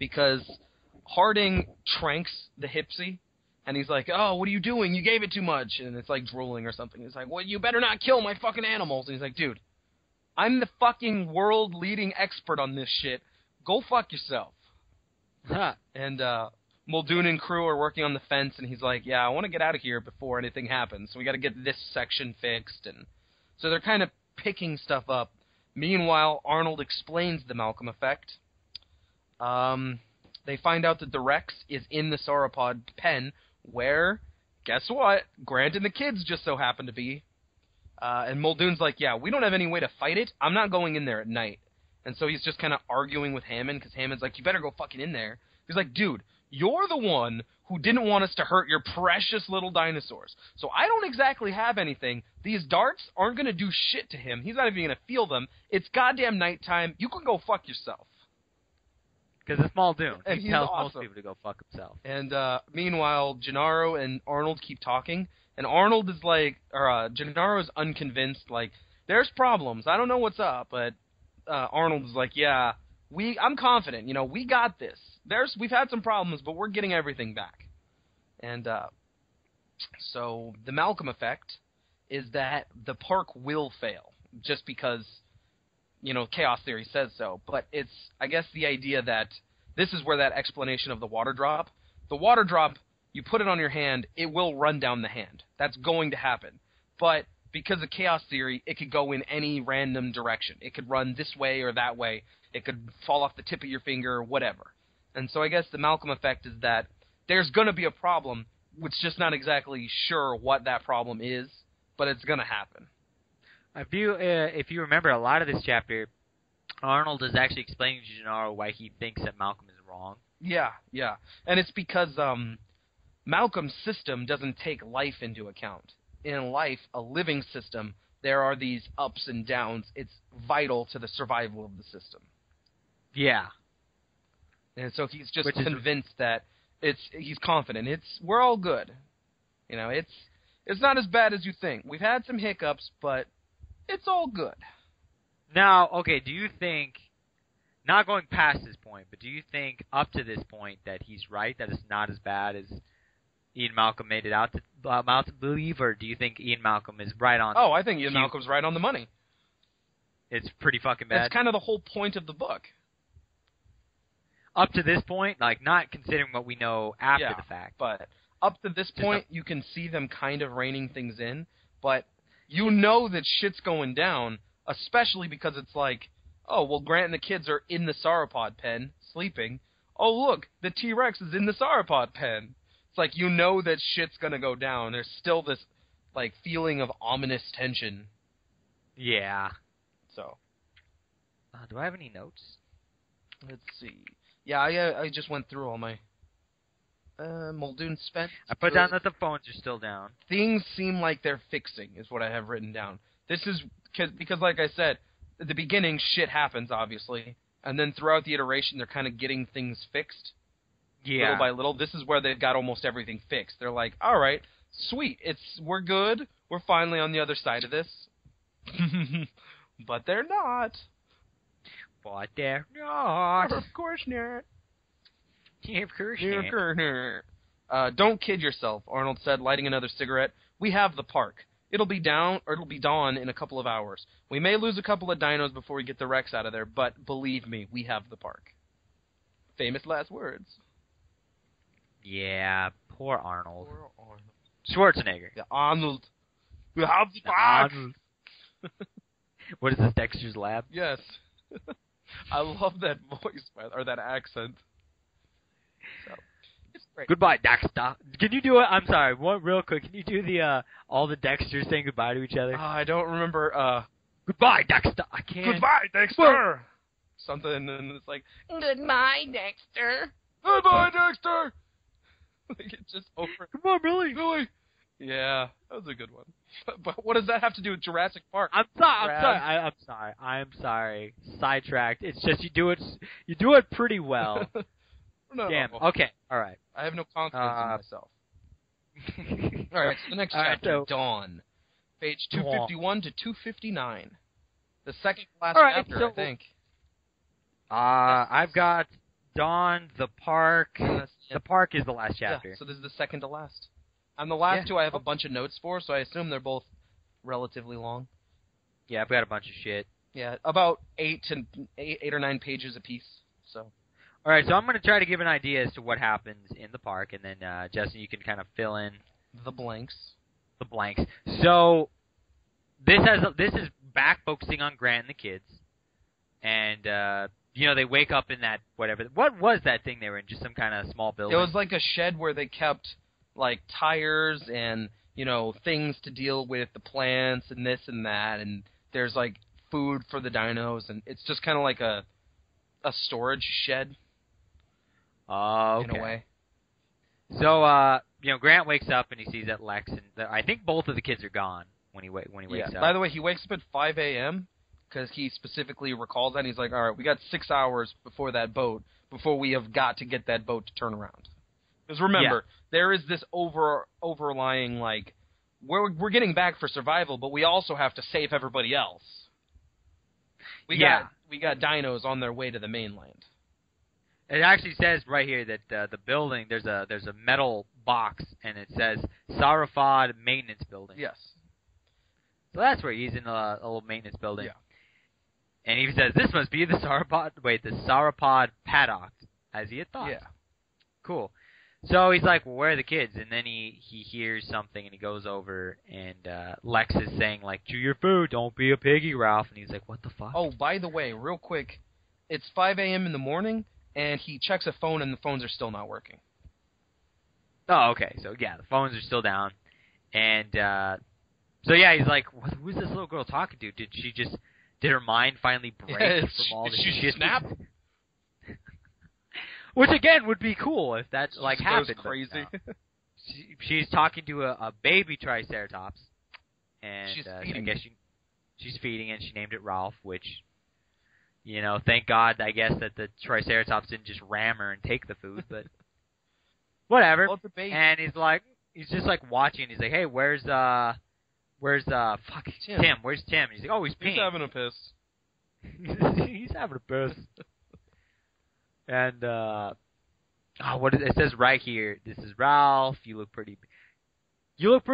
because Harding tranks the Hypsy, and he's like, oh, what are you doing? You gave it too much. And it's drooling or something. He's like, well, you better not kill my fucking animals. And he's like, dude, I'm the fucking world-leading expert on this shit. go fuck yourself. Huh. And Muldoon and crew are working on the fence, and he's like, yeah, I want to get out of here before anything happens, so we got to get this section fixed. And so they're kind of picking stuff up. Meanwhile, Arnold explains the Malcolm effect. They find out that the Rex is in the sauropod pen, where, guess what, Grant and the kids just so happen to be. And Muldoon's like, yeah, we don't have any way to fight it. I'm not going in there at night. And so he's just kind of arguing with Hammond, because Hammond's like, you better go fucking in there. He's like, dude, you're the one who didn't want us to hurt your precious little dinosaurs. So I don't exactly have anything. These darts aren't going to do shit to him. He's not even going to feel them. It's goddamn nighttime. You can go fuck yourself. Because it's Muldoon. And he he's tells awesome. most people to go fuck himself. And meanwhile, Gennaro and Arnold keep talking. And Arnold is like, or Gennaro is unconvinced. Like, there's problems. I don't know what's up, but Arnold is like, yeah, I'm confident. You know, we got this. We've had some problems, but we're getting everything back. And so the Malcolm effect is that the park will fail just because, you know, chaos theory says so. But it's, I guess, the idea that this is where that explanation of the water drop. The water drop, you put it on your hand, it will run down the hand. That's going to happen. But because of chaos theory, it could go in any random direction. It could run this way or that way. It could fall off the tip of your finger or whatever. And so I guess the Malcolm effect is that there's going to be a problem. It's just not exactly sure what that problem is, but it's going to happen. If you remember a lot of this chapter, Arnold is actually explaining to Gennaro why he thinks that Malcolm is wrong. Yeah. And it's because Malcolm's system doesn't take life into account. In life, a living system, there are these ups and downs. It's vital to the survival of the system. Yeah. And so he's just convinced that he's confident. We're all good. You know, it's not as bad as you think. We've had some hiccups, but it's all good. Now, okay, do you think, not going past this point, but do you think up to this point that he's right, that it's not as bad as Ian Malcolm made it out to believe, or do you think Ian Malcolm is right on? Oh, I think Ian Malcolm's right on the money. It's pretty fucking bad. That's kind of the whole point of the book. Up to this point, like, not considering what we know after the fact. But up to this point, you can see them kind of reining things in, but you know that shit's going down, especially because it's like, oh, well, Grant and the kids are in the sauropod pen, sleeping. Oh, look, the T-Rex is in the sauropod pen. It's like, you know that shit's gonna go down. There's still this, like, feeling of ominous tension. Yeah. So. Do I have any notes? Let's see. Yeah, I just went through all my Muldoon spent. I put down that the phones are still down. Things seem like they're fixing, is what I have written down. This is because, like I said, at the beginning, shit happens, obviously, and then throughout the iteration, they're kind of getting things fixed, little by little. This is where they've got almost everything fixed. They're like, all right, sweet, we're good. We're finally on the other side of this. But they're not. But they're not. Of course not. Of course not. Don't kid yourself, Arnold said, lighting another cigarette. We have the park. It'll be dawn in a couple of hours. We may lose a couple of dinos before we get the Rex out of there, but believe me, we have the park. Famous last words. Yeah, poor Arnold. Schwarzenegger. Yeah, Arnold. We have the park. What is this, Dexter's Lab? Yes. I love that voice, or that accent. So, it's great. Goodbye, Dexter. Can you do it? I'm sorry, real quick. Can you do the all the Dexters saying goodbye to each other? I don't remember. Goodbye, Dexter. I can't. Goodbye, Dexter. Something, and it's like, Goodbye, Dexter. Goodbye, Dexter. Like, it's just over. Come on, Billy. Billy. Yeah, that was a good one. But what does that have to do with Jurassic Park? I'm sorry. Sidetracked. It's just you do it pretty well. No. Damn. Okay. All right. I have no confidence in myself. All right. So the next chapter, Dawn, page 251 to 259. The second to last chapter, I think. I've got Dawn, the park. The park is the last chapter. Yeah, so this is the second to last. And the last two I have a bunch of notes for, so I assume they're both relatively long. Yeah, I've got a bunch of shit. Yeah, about 8 or 9 pages apiece. So, all right, so I'm going to try to give an idea as to what happens in the park, and then Justin, you can kind of fill in the blanks. So this is back focusing on Grant and the kids, and they wake up in that whatever. What was that thing they were in? Just some kind of small building. It was like a shed where they kept like tires and things to deal with the plants and this and that, and there's like food for the dinos, and it's just kind of like a storage shed. Oh, okay. In a way. So Grant wakes up and he sees that Lex and I think both of the kids are gone when he wakes up. By the way, he wakes up at 5 a.m. because he specifically recalls that. And he's like, all right, we got 6 hours before we have got to get that boat to turn around. Because remember, there is this overlying, like, we're getting back for survival, but we also have to save everybody else. We got dinos on their way to the mainland. It actually says right here that the building, there's a metal box, and it says Sauropod Maintenance Building. Yes. So that's where he's in a little maintenance building. Yeah. And he says, this must be the Sauropod paddock, as he had thought. Yeah. Cool. So he's like, well, where are the kids? And then he hears something, and he goes over, and Lex is saying, like, chew your food, don't be a piggy, Ralph. And he's like, what the fuck? Oh, by the way, real quick, it's 5 a.m. in the morning, and he checks a phone, and the phones are still not working. Oh, okay. So, yeah, the phones are still down. And, he's like, who's this little girl talking to? Did her mind finally break from all this shit? Snap? Which, again, would be cool if that, happened. Crazy. She's talking to a baby Triceratops. And I guess she's feeding it. She named it Ralph, which, thank God, I guess, that the Triceratops didn't just ram her and take the food, but whatever. Well, and he's just watching. He's like, hey, where's Tim? Where's Tim? And he's like, oh, he's peeing. He's having a piss. He's having a piss. And it says right here, this is Ralph. You look pretty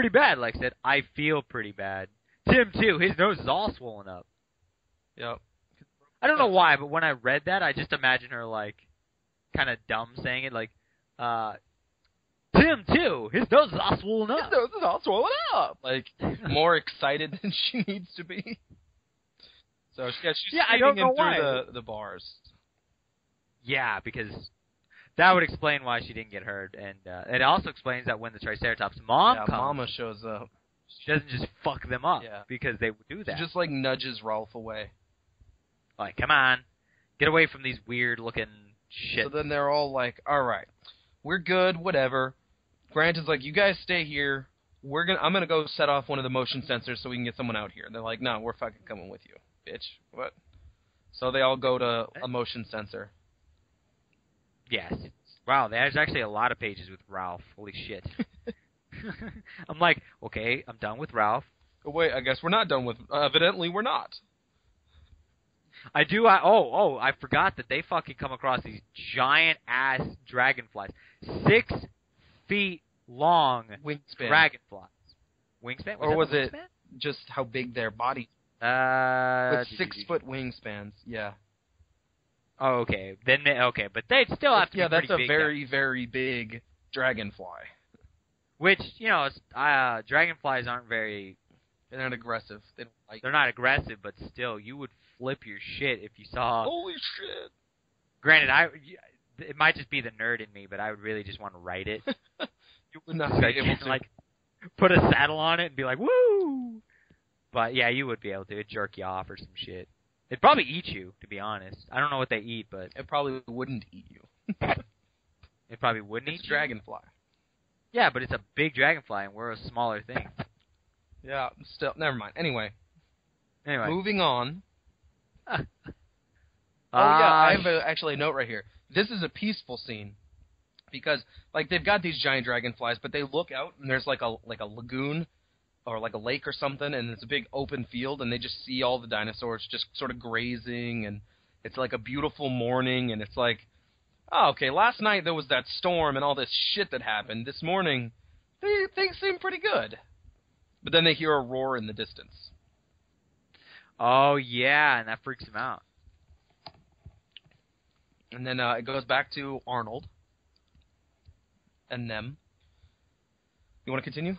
bad. Like I said, I feel pretty bad. Tim too. His nose is all swollen up. Yep. I don't know why, but when I read that, I just imagine her kind of dumb saying it, Tim too. His nose is all swollen up. His nose is all swollen up. More excited than she needs to be. So she's I don't know him why. through the bars. Yeah, because that would explain why she didn't get hurt, and it also explains that when the Triceratops' mom comes, Mama shows up. She doesn't just fuck them up because they would do that. She just nudges Ralph away. Like, come on, get away from these weird looking shit. So then they're all like, all right, we're good, whatever. Grant is like, you guys stay here. I'm gonna go set off one of the motion sensors so we can get someone out here. And they're like, no, we're fucking coming with you, bitch. What? So they all go to a motion sensor. Yes. Wow, there's actually a lot of pages with Ralph. Holy shit. I'm like, okay, I'm done with Ralph. Oh, wait, I guess we're not done with... evidently, we're not. I forgot that they fucking come across these giant-ass dragonflies. 6 feet long wingspan. Dragonflies. Wingspan? Or was it just how big their body... with 6-foot wingspans, yeah. Oh, okay. But they'd still have to be pretty big. Yeah, that's a very, very big dragonfly. Which, dragonflies aren't very... They're not aggressive. They're not aggressive, but still, you would flip your shit if you saw... Holy shit! Granted, it might just be the nerd in me, but I would really just want to ride it. You would not be able to. Put a saddle on it and be like, woo! But, yeah, you would be able to. It'd jerk you off or some shit. It'd probably eat you, to be honest. I don't know what they eat, but... It probably wouldn't eat you. It probably wouldn't eat you? It's dragonfly. Yeah, but it's a big dragonfly, and we're a smaller thing. Yeah, still... Never mind. Anyway. Moving on. I have actually a note right here. This is a peaceful scene. Because, they've got these giant dragonflies, but they look out, and there's, a lagoon... or a lake or something, and it's a big open field, and they just see all the dinosaurs just sort of grazing, and it's a beautiful morning, and it's oh, okay, last night there was that storm and all this shit that happened. This morning, things seem pretty good. But then they hear a roar in the distance. Oh, yeah, and that freaks them out. And then it goes back to Arnold and them. You want to continue?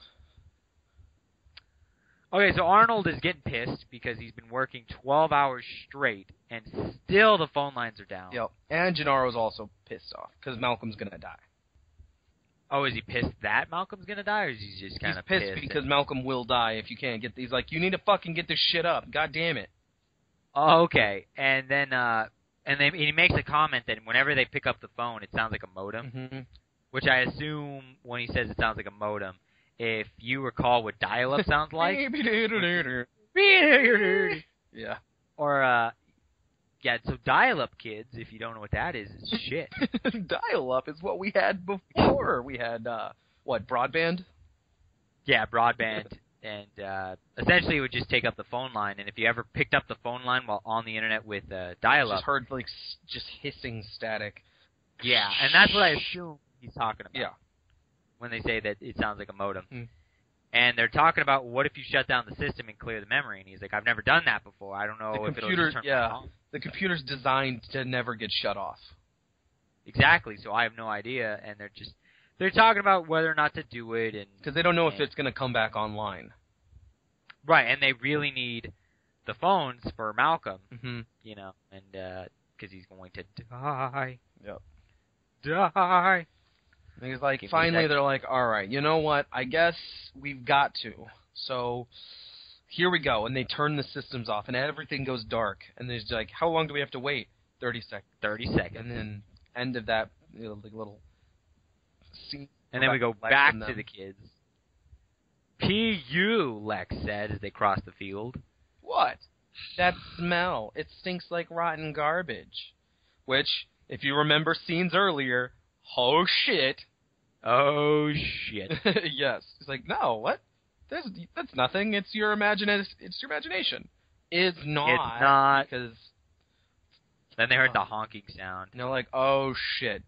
Okay, so Arnold is getting pissed because he's been working 12 hours straight, and still the phone lines are down. Yep. And Gennaro's also pissed off because Malcolm's going to die. Oh, is he pissed that Malcolm's going to die, or is he just kind of pissed? He's pissed because Malcolm will die if you can't get... He's like, you need to fucking get this shit up. God damn it. Oh, okay. And then he makes a comment that whenever they pick up the phone, it sounds like a modem, Mm-hmm. which I assume when he says it sounds like a modem, if you recall what dial-up sounds like. Yeah. Or, yeah, so dial-up, kids, if you don't know what that is shit. Dial-up is what we had before. We had, broadband? Yeah, broadband. And essentially it would just take up the phone line, and if you ever picked up the phone line while on the internet with dial-up... Just heard, like, just hissing static. Yeah, and that's what I assume he's talking about. Yeah. When they say that it sounds like a modem. Mm. And they're talking about what if you shut down the system and clear the memory, and he's like, I've never done that before. I don't know if it'll just turn back on. The computer's designed to never get shut off. Exactly, so I have no idea, and they're talking about whether or not to do it, and because they don't know if it's going to come back online. Right, and they really need the phones for Malcolm, mm-hmm. you know, and because he's going to die. Yep. Die. And he's like, finally, they're like, all right, you know what? I guess we've got to. So here we go, and they turn the systems off, and everything goes dark. And there's like, how long do we have to wait? 30 seconds. 30 seconds. And then end of that, like little scene. And then we go back to the kids. P.U., Lex said as they cross the field. What? That smell. It stinks like rotten garbage. Which, if you remember scenes earlier, oh shit. Oh shit. Yes. It's like, no, what? That's nothing. It's your imagination. It's not. It's not. Because then they heard the honking sound. And they're like, oh shit.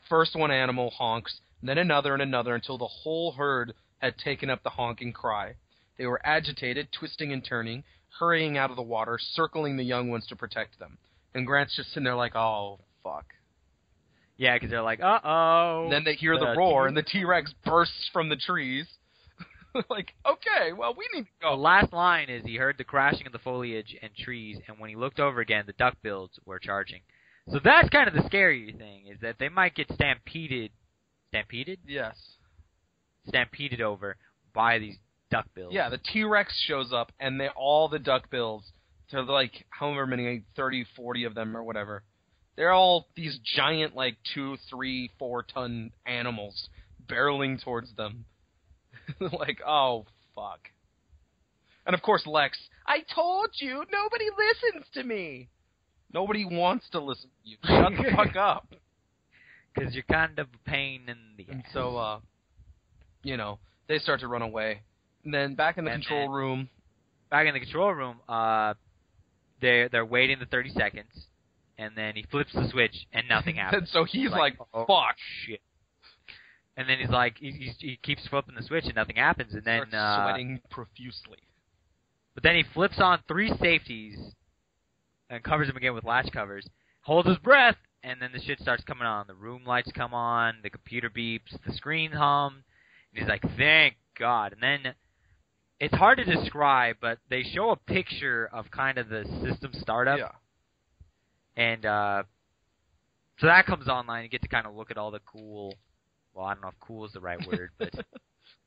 First one animal honks, then another and another until the whole herd had taken up the honking cry. They were agitated, twisting and turning, hurrying out of the water, circling the young ones to protect them. And Grant's just sitting there like, oh, fuck. Yeah, because they're like, uh-oh. And then they hear the roar, and the T-Rex bursts from the trees. Like, okay, well, we need to go. The last line is he heard the crashing of the foliage and trees, and when he looked over again, the duckbills were charging. So that's kind of the scary thing, is that they might get stampeded. Stampeded? Yes. Stampeded over by these duckbills. Yeah, the T-Rex shows up, and all the duckbills, they're like, however many, 30, 40 of them or whatever, they're all these giant, like, 2, 3, 4-ton animals barreling towards them. Like, oh, fuck. And of course Lex, I told you, nobody listens to me. Nobody wants to listen to you. Shut the fuck up. Because you're kind of a pain in the ass. And so, you know, they start to run away. And then back in the control room. Back in the control room, they're waiting the 30 seconds, and then he flips the switch, and nothing happens. And so he's like oh, fuck. Shit. And then he's like, he keeps flipping the switch, and nothing happens, and then... starts sweating profusely. But then he flips on 3 safeties, and covers them again with latch covers, holds his breath, and then the shit starts coming on. The room lights come on, the computer beeps, the screen hum, and he's like, thank God. And then, it's hard to describe, but they show a picture of kind of the system startup. Yeah. And, so that comes online, you get to kind of look at all the cool, well, I don't know if cool is the right word, but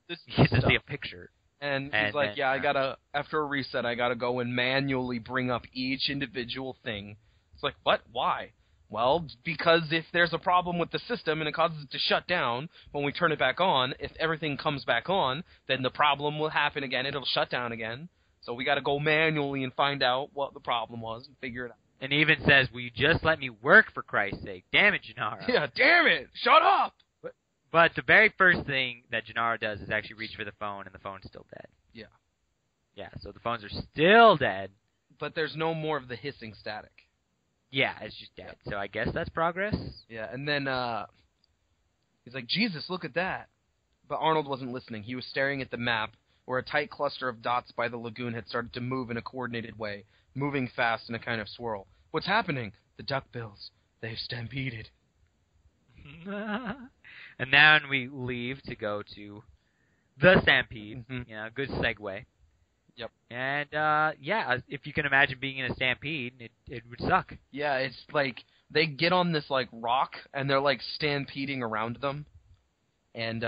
you get to see a picture. And he's like, yeah, after a reset, I gotta go and manually bring up each individual thing. It's like, what? Why? Well, because if there's a problem with the system and it causes it to shut down, when we turn it back on, if everything comes back on, then the problem will happen again. It'll shut down again. So we gotta go manually and find out what the problem was and figure it out. And he even says, will you just let me work, for Christ's sake? Damn it, Gennaro. Yeah, damn it! Shut up! But the very first thing that Gennaro does is actually reach for the phone, and the phone's still dead. Yeah. Yeah, so the phones are still dead. But there's no more of the hissing static. Yeah, it's just dead. So I guess that's progress? Yeah, and then he's like, Jesus, look at that. But Arnold wasn't listening. He was staring at the map, where a tight cluster of dots by the lagoon had started to move in a coordinated way, moving fast in a kind of swirl. What's happening? The duckbills. They've stampeded. And then we leave to go to the Stampede. Mm-hmm. Good segue. Yep. And, if you can imagine being in a Stampede, it would suck. Yeah, it's like they get on this, like, rock, and they're, like, stampeding around them. And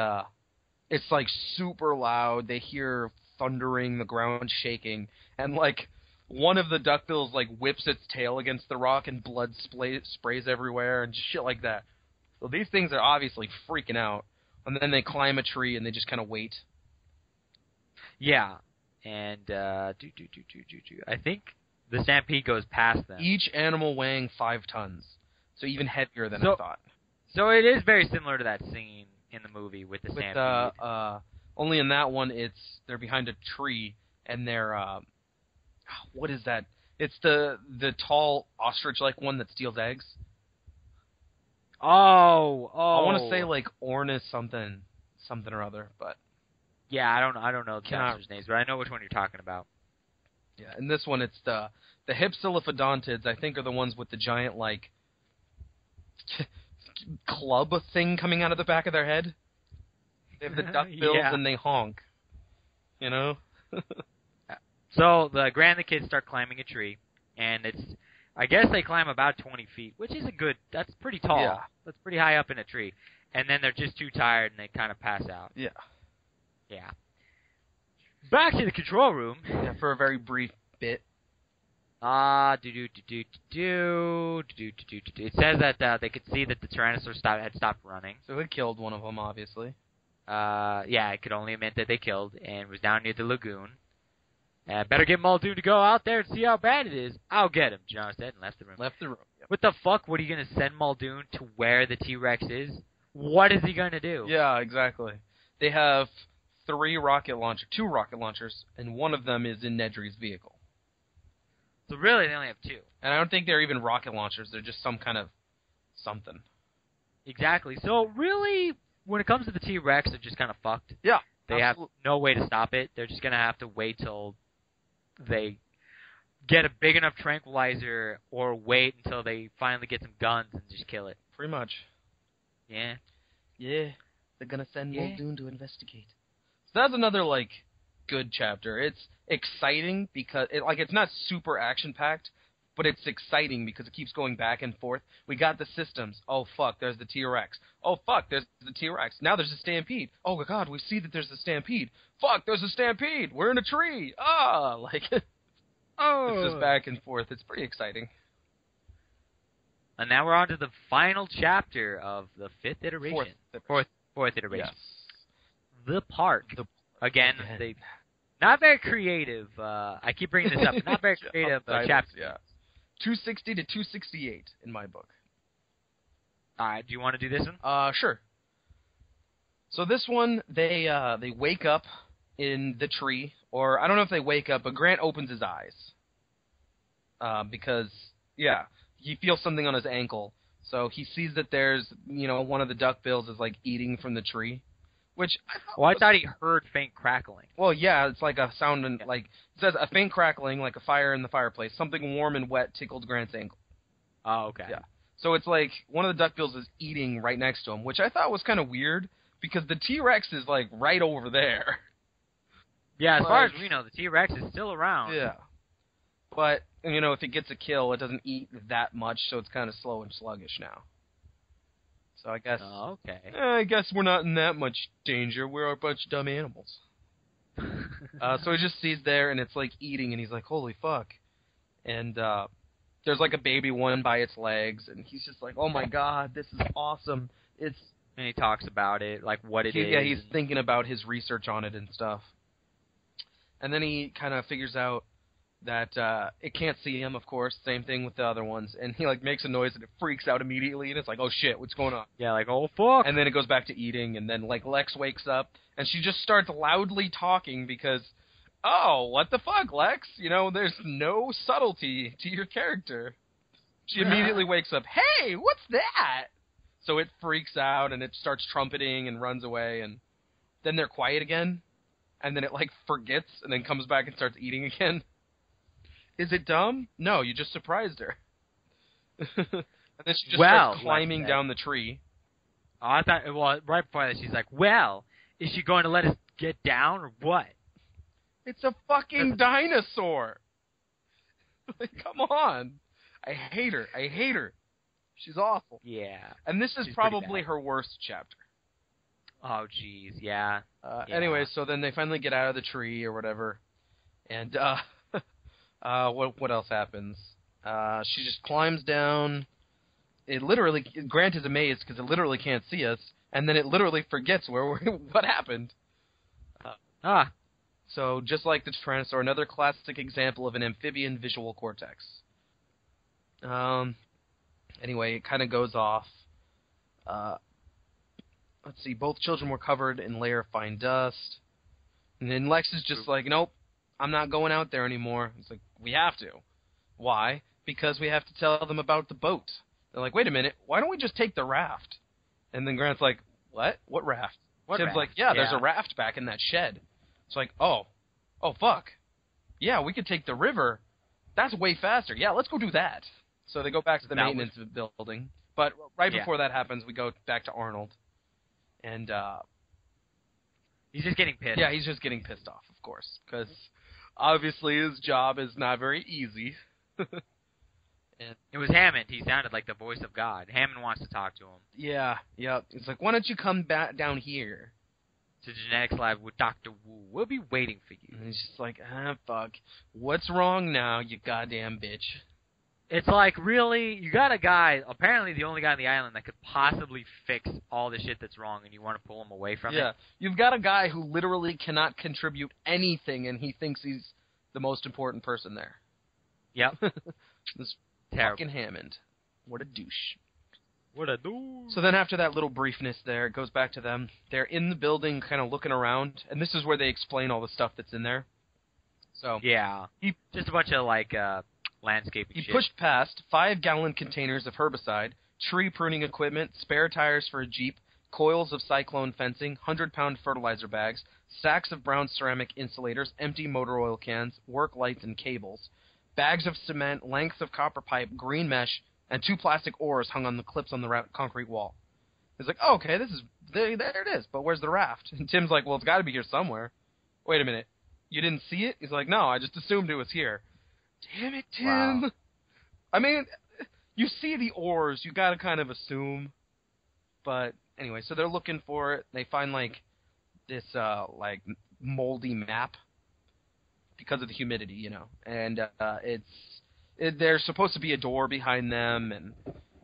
it's, like, super loud. They hear thundering, the ground shaking. And, like, one of the duckbills, like, whips its tail against the rock, and blood sprays everywhere, and shit like that. So these things are obviously freaking out. And then they climb a tree, and they just kind of wait. Yeah. And, I think the Stampede goes past them. Each animal weighing 5 tons. So even heavier than I thought. So it is very similar to that scene in the movie with the Stampede. Only in that one, they're behind a tree, and they're, what is that? It's the tall ostrich-like one that steals eggs. Oh. I want to say, like, Ornis something or other, but... Yeah, I don't know the dinosaurs' names, but I know which one you're talking about. Yeah, in this one, it's the Hypsilophodontids, I think, are the ones with the giant, like, club thing coming out of the back of their head. They have the duck bills and they honk. You know? So the Grant and the kids start climbing a tree, and I guess they climb about 20 feet, which is that's pretty tall. Yeah. That's pretty high up in a tree. And then they're just too tired and they kind of pass out. Yeah. Yeah. Back to the control room. Yeah, for a very brief bit. It says that they could see that the Tyrannosaurus had stopped running. So it killed one of them, obviously. It could only have meant that they killed and was down near the lagoon. Better get Muldoon to go out there and see how bad it is. I'll get him, Jonas said, and left the room. Yep. What the fuck? What are you going to send Muldoon to where the T-Rex is? What is he going to do? Yeah, exactly. They have two rocket launchers, and one of them is in Nedry's vehicle. So really, they only have 2. And I don't think they're even rocket launchers. They're just some kind of something. Exactly. So really, when it comes to the T-Rex, they're just kind of fucked. Yeah. They have no way to stop it. They're just going to have to wait till they get a big enough tranquilizer or wait until they finally get some guns and just kill it. Pretty much. Yeah. Yeah. They're going to send Muldoon to investigate. So that's another, like, good chapter. It's exciting because, it's not super action-packed, but it's exciting because it keeps going back and forth. We got the systems. Oh, fuck, there's the T-Rex. Oh, fuck, there's the T-Rex. Now there's a stampede. Oh, my God, we see that there's a stampede. Fuck, there's a stampede. We're in a tree. It's just back and forth. It's pretty exciting. And now we're on to the final chapter of the 5th iteration. Fourth iteration. Yes. The park. Again, they not very creative. I keep bringing this up. Not very creative chapter. Yeah. 260 to 268 in my book. All right. Do you want to do this one? Sure. So this one, they wake up in the tree, or I don't know if they wake up, but Grant opens his eyes because he feels something on his ankle. So he sees that there's one of the duckbills is like eating from the tree. Which I thought he heard faint crackling. Well, yeah, it's like a sound, and like it says a faint crackling, like a fire in the fireplace. Something warm and wet tickled Grant's ankle. Oh, okay. Yeah. So it's like one of the duckbills is eating right next to him, which I thought was kind of weird because the T-Rex is like right over there. Yeah, as far as we know, the T-Rex is still around. Yeah. But if it gets a kill, it doesn't eat that much, so it's kind of slow and sluggish now. So I guess. Oh, okay. I guess we're not in that much danger. We're a bunch of dumb animals. So he just sees there, and it's like eating, and he's like, "Holy fuck!" And there's like a baby one by its legs, and he's just like, "Oh my god, this is awesome!" And he talks about it, like what it is. Yeah, he's thinking about his research on it and stuff. And then he kind of figures out that it can't see him, of course. Same thing with the other ones. And he, like, makes a noise and it freaks out immediately. And it's like, oh, shit, what's going on? Yeah, like, oh, fuck. And then it goes back to eating. And then, like, Lex wakes up. And she just starts loudly talking because, oh, what the fuck, Lex? There's no subtlety to your character. She immediately wakes up, hey, what's that? So it freaks out and it starts trumpeting and runs away. And then they're quiet again. And then it, like, forgets and then comes back and starts eating again. Is it dumb? No, you just surprised her. And then she just Well, starts climbing down the tree. Oh, I thought, well, right before that, she's like, well, is she going to let us get down or what? It's a fucking dinosaur. Like, come on. I hate her. She's awful. Yeah. And this is probably her worst chapter. Oh, jeez, yeah. Anyway, so then they finally get out of the tree or whatever. And, what else happens? She just climbs down. Grant is amazed because it literally can't see us. And then it literally forgets what happened. So, just like the Tyrannosaur, another classic example of an amphibian visual cortex. Anyway, it kind of goes off. Let's see, both children were covered in layer of fine dust. And then Lex is just like, nope, I'm not going out there anymore. It's like, we have to. Why? Because we have to tell them about the boat. They're like, wait a minute, why don't we just take the raft? And then Grant's like, what? What raft? Tim's like, yeah, there's a raft back in that shed. It's like, oh, fuck. Yeah, we could take the river. That's way faster. Yeah, let's go do that. So they go back to the maintenance building. But right before that happens, we go back to Arnold. And he's just getting pissed. Yeah, he's just getting pissed off, of course. Because obviously his job is not very easy. And it was Hammond. He sounded like the voice of God. Hammond wants to talk to him. Yeah. It's like, why don't you come back down here to the genetics lab with Dr. Wu? We'll be waiting for you. And he's just like, fuck. What's wrong now, you goddamn bitch? It's like, really? You got a guy, apparently the only guy on the island that could possibly fix all the shit that's wrong, and you want to pull him away from it? Yeah. You've got a guy who literally cannot contribute anything, and he thinks he's the most important person there. Yep. This terrible. Fucking Hammond. What a douche. What a douche. So then after that little briefness there, it goes back to them. They're in the building kind of looking around, and this is where they explain all the stuff that's in there. So yeah. Just a bunch of, like, landscaping shit. He pushed past 5-gallon containers of herbicide, tree pruning equipment, spare tires for a Jeep, coils of cyclone fencing, 100-pound fertilizer bags, sacks of brown ceramic insulators, empty motor oil cans, work lights and cables, bags of cement, lengths of copper pipe, green mesh, and 2 plastic oars hung on the clips on the concrete wall. He's like, oh, okay, there it is, but where's the raft? And Tim's like, well, it's got to be here somewhere. Wait a minute, you didn't see it? He's like, no, I just assumed it was here. Damn it, Tim. Wow. I mean, you see the oars, you gotta kind of assume. But anyway, so they're looking for it. They find, like, this, like, moldy map because of the humidity, you know. And there's supposed to be a door behind them, and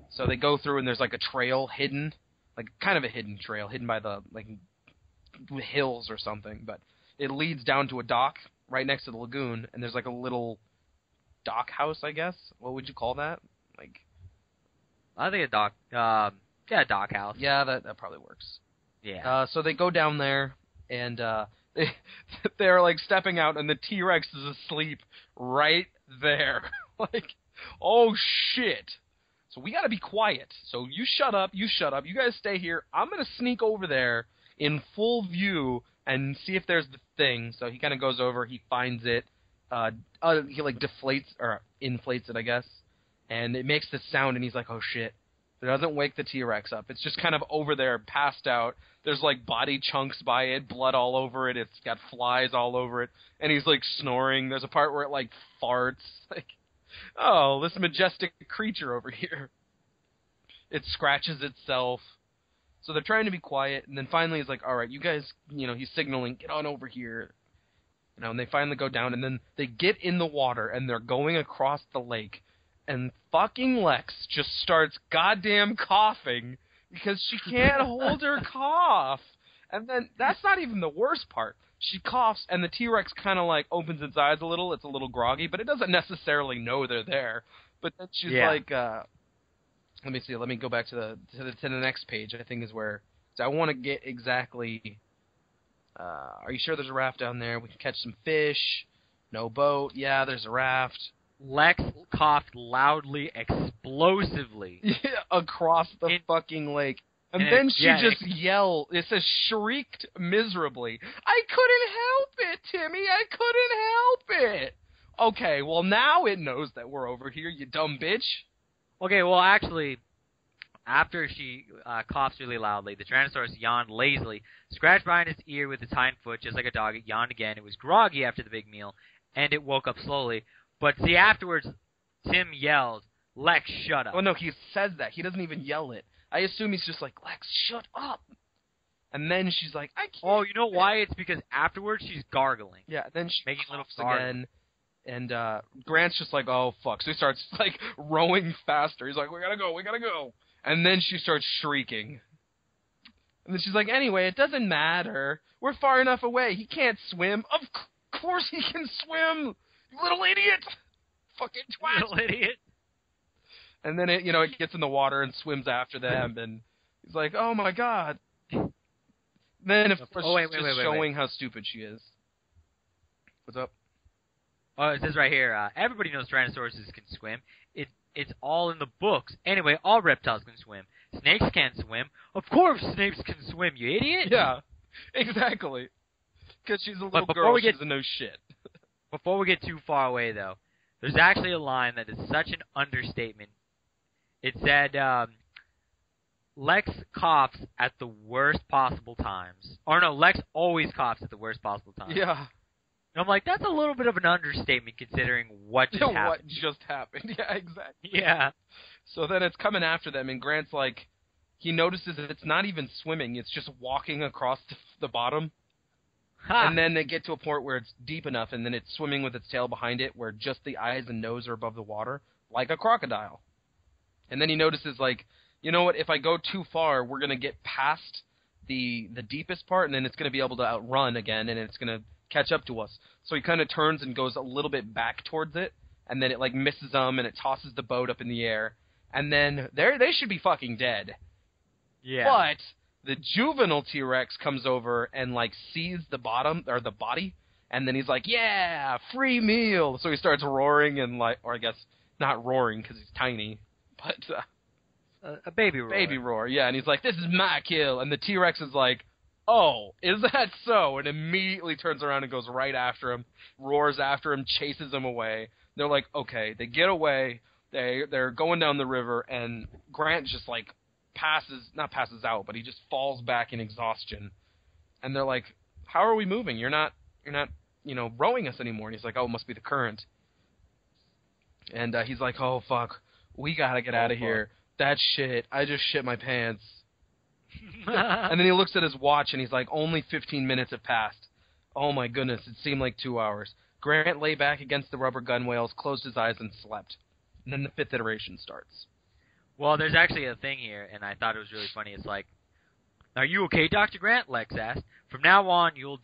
so they go through, and there's, like, a trail hidden. Like, kind of a hidden trail, hidden by the, like, hills or something. But it leads down to a dock right next to the lagoon, and there's, like, a little dock house, I guess. What would you call that? Like, I think a dock. Yeah, dock house. Yeah, that probably works. Yeah. So they go down there, and they're like stepping out, and the T-Rex is asleep right there. Like, oh shit. So we gotta be quiet. So you shut up. You guys stay here. I'm gonna sneak over there in full view and see if there's the thing. So he kind of goes over. He finds it. He like deflates or inflates it, I guess, and it makes this sound, and he's like, oh shit. It doesn't wake the T-Rex up. It's just kind of over there, passed out. There's like body chunks by it, blood all over it. It's got flies all over it, and he's like snoring. There's a part where it like farts. Like, oh, this majestic creature over here. It scratches itself. So they're trying to be quiet, and then finally he's like, all right, you guys, you know, he's signaling, get on over here. You know, and they finally go down, and then they get in the water, and they're going across the lake, and fucking Lex just starts goddamn coughing because she can't hold her cough. And then that's not even the worst part. She coughs, and the T-Rex kind of like opens its eyes a little. It's a little groggy, but it doesn't necessarily know they're there. But then she's like, let me see. Let me go back to the next page. I think is where I want to get exactly. Are you sure there's a raft down there? We can catch some fish. No boat. Yeah, there's a raft. Lex coughed loudly, explosively. Across the fucking lake. And then she just yelled. It says shrieked miserably. I couldn't help it, Timmy. I couldn't help it. Okay, well now it knows that we're over here, you dumb bitch. Okay, well, actually, after she coughs really loudly, the Tyrannosaurus yawned lazily, scratched behind its ear with its hind foot just like a dog. It yawned again. It was groggy after the big meal, and it woke up slowly. But see, afterwards, Tim yells, "Lex, shut up." Oh, no, he says that. He doesn't even yell it. I assume he's just like, Lex, shut up. And then she's like, I can't. Oh, you know why? It's because afterwards she's gargling. Yeah, then she making little coughs again. And Grant's just like, oh, fuck. So he starts, like, rowing faster. He's like, we gotta go. And then she starts shrieking. And then she's like, anyway, it doesn't matter. We're far enough away. He can't swim. Of course he can swim, you little idiot. Fucking twat. Little idiot. And then it gets in the water and swims after them. And he's like, oh, my God. Then, of course, she's showing how stupid she is. What's up? Oh, it says right here, everybody knows Tyrannosauruses can swim. It's all in the books. Anyway, all reptiles can swim. Snakes can't swim. Of course snakes can swim, you idiot! Yeah, exactly. Because she's a little girl, she doesn't know shit. Before we get too far away, though, there's actually a line that is such an understatement. It said, Lex coughs at the worst possible times. Or no, Lex always coughs at the worst possible times. Yeah. And I'm like, that's a little bit of an understatement considering what just happened. What just happened. Yeah, exactly. Yeah. So then it's coming after them, and Grant's like, he notices that it's not even swimming, it's just walking across the bottom. Ha. And then they get to a point where it's deep enough, and then it's swimming with its tail behind it, where just the eyes and nose are above the water, like a crocodile. And then he notices, like, you know what, if I go too far, we're going to get past the deepest part, and then it's going to be able to outrun again, and it's going to catch up to us. So he kind of turns and goes a little bit back towards it, and then it, like, misses them, and it tosses the boat up in the air. And then they should be fucking dead. Yeah. But the juvenile T-Rex comes over and, like, sees the bottom, or the body, and then he's like, yeah, free meal. So he starts roaring and, like, or I guess not roaring because he's tiny, but... a baby roar. Baby roar, yeah. And he's like, this is my kill. And the T-Rex is like, oh, is that so? And immediately turns around and goes right after him, roars after him, chases him away. They're like, okay. They get away. They're going down the river, and Grant just, like, not passes out, but he just falls back in exhaustion. And they're like, how are we moving? You're not, rowing us anymore. And he's like, oh, it must be the current. And he's like, oh, fuck. We gotta get out of here. That shit. I just shit my pants. And then he looks at his watch, and he's like, only 15 minutes have passed. Oh, my goodness. It seemed like 2 hours. Grant lay back against the rubber gunwales, closed his eyes, and slept. And then the fifth iteration starts. Well, there's actually a thing here, and I thought it was really funny. It's like, are you okay, Dr. Grant? Lex asked. From now on, will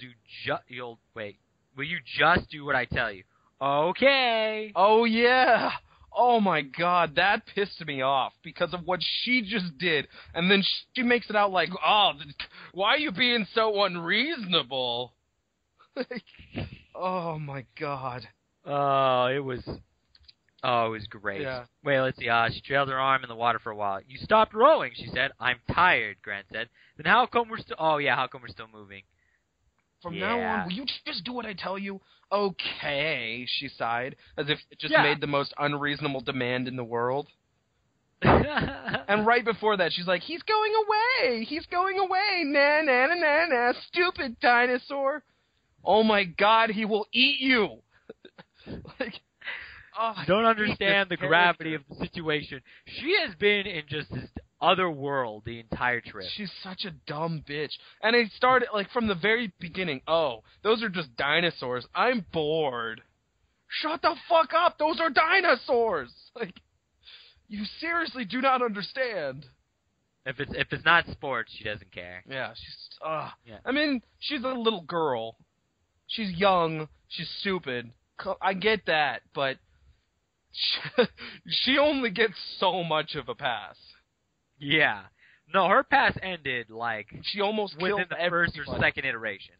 you just do what I tell you? Okay. Oh, yeah. Oh, my God. That pissed me off because of what she just did. And then she makes it out like, oh, why are you being so unreasonable? Oh, my God. It was great. Yeah. Wait, let's see. She trailed her arm in the water for a while. You stopped rowing, she said. I'm tired, Grant said. Then how come we're still... Oh, yeah, how come we're still moving? From now on, will you just do what I tell you? Okay, she sighed, as if it just made the most unreasonable demand in the world. And right before that, she's like, he's going away! He's going away! Na, na, na, na, na, stupid dinosaur! Oh my God, he will eat you! Like... Oh, don't understand the gravity of the situation. She has been in just this other world the entire trip. She's such a dumb bitch. And it started, like, from the very beginning. Oh, those are just dinosaurs. I'm bored. Shut the fuck up. Those are dinosaurs. Like, you seriously do not understand. If it's not sports, she doesn't care. Yeah, she's, yeah. I mean, she's a little girl. She's young. She's stupid. I get that, but... she only gets so much of a pass. Yeah. No, her pass ended, like... She almost within killed the everybody. first or second iteration.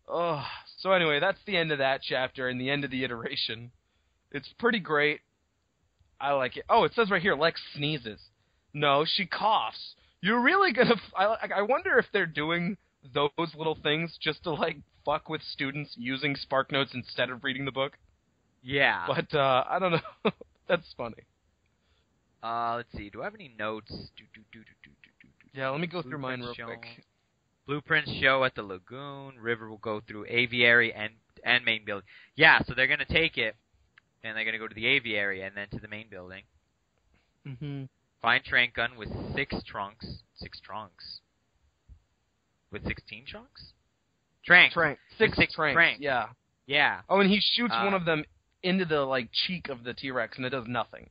So anyway, that's the end of that chapter and the end of the iteration. It's pretty great. I like it. Oh, it says right here, Lex sneezes. No, she coughs. You're really gonna... I wonder if they're doing those little things just to, like, fuck with students using SparkNotes instead of reading the book. Yeah. But, I don't know. That's funny. Let's see. Do I have any notes? Yeah, let me go through mine real quick. Blueprints show at the lagoon. River will go through aviary and main building. Yeah, so they're going to take it, and they're going to go to the aviary and then to the main building. Mm-hmm. Find train gun with 6 trunks. 6 trunks. With 16 trunks? Tranks. 6 tranks. tranks. Yeah. Yeah. Oh, and he shoots one of them into the cheek of the T-Rex, and it does nothing.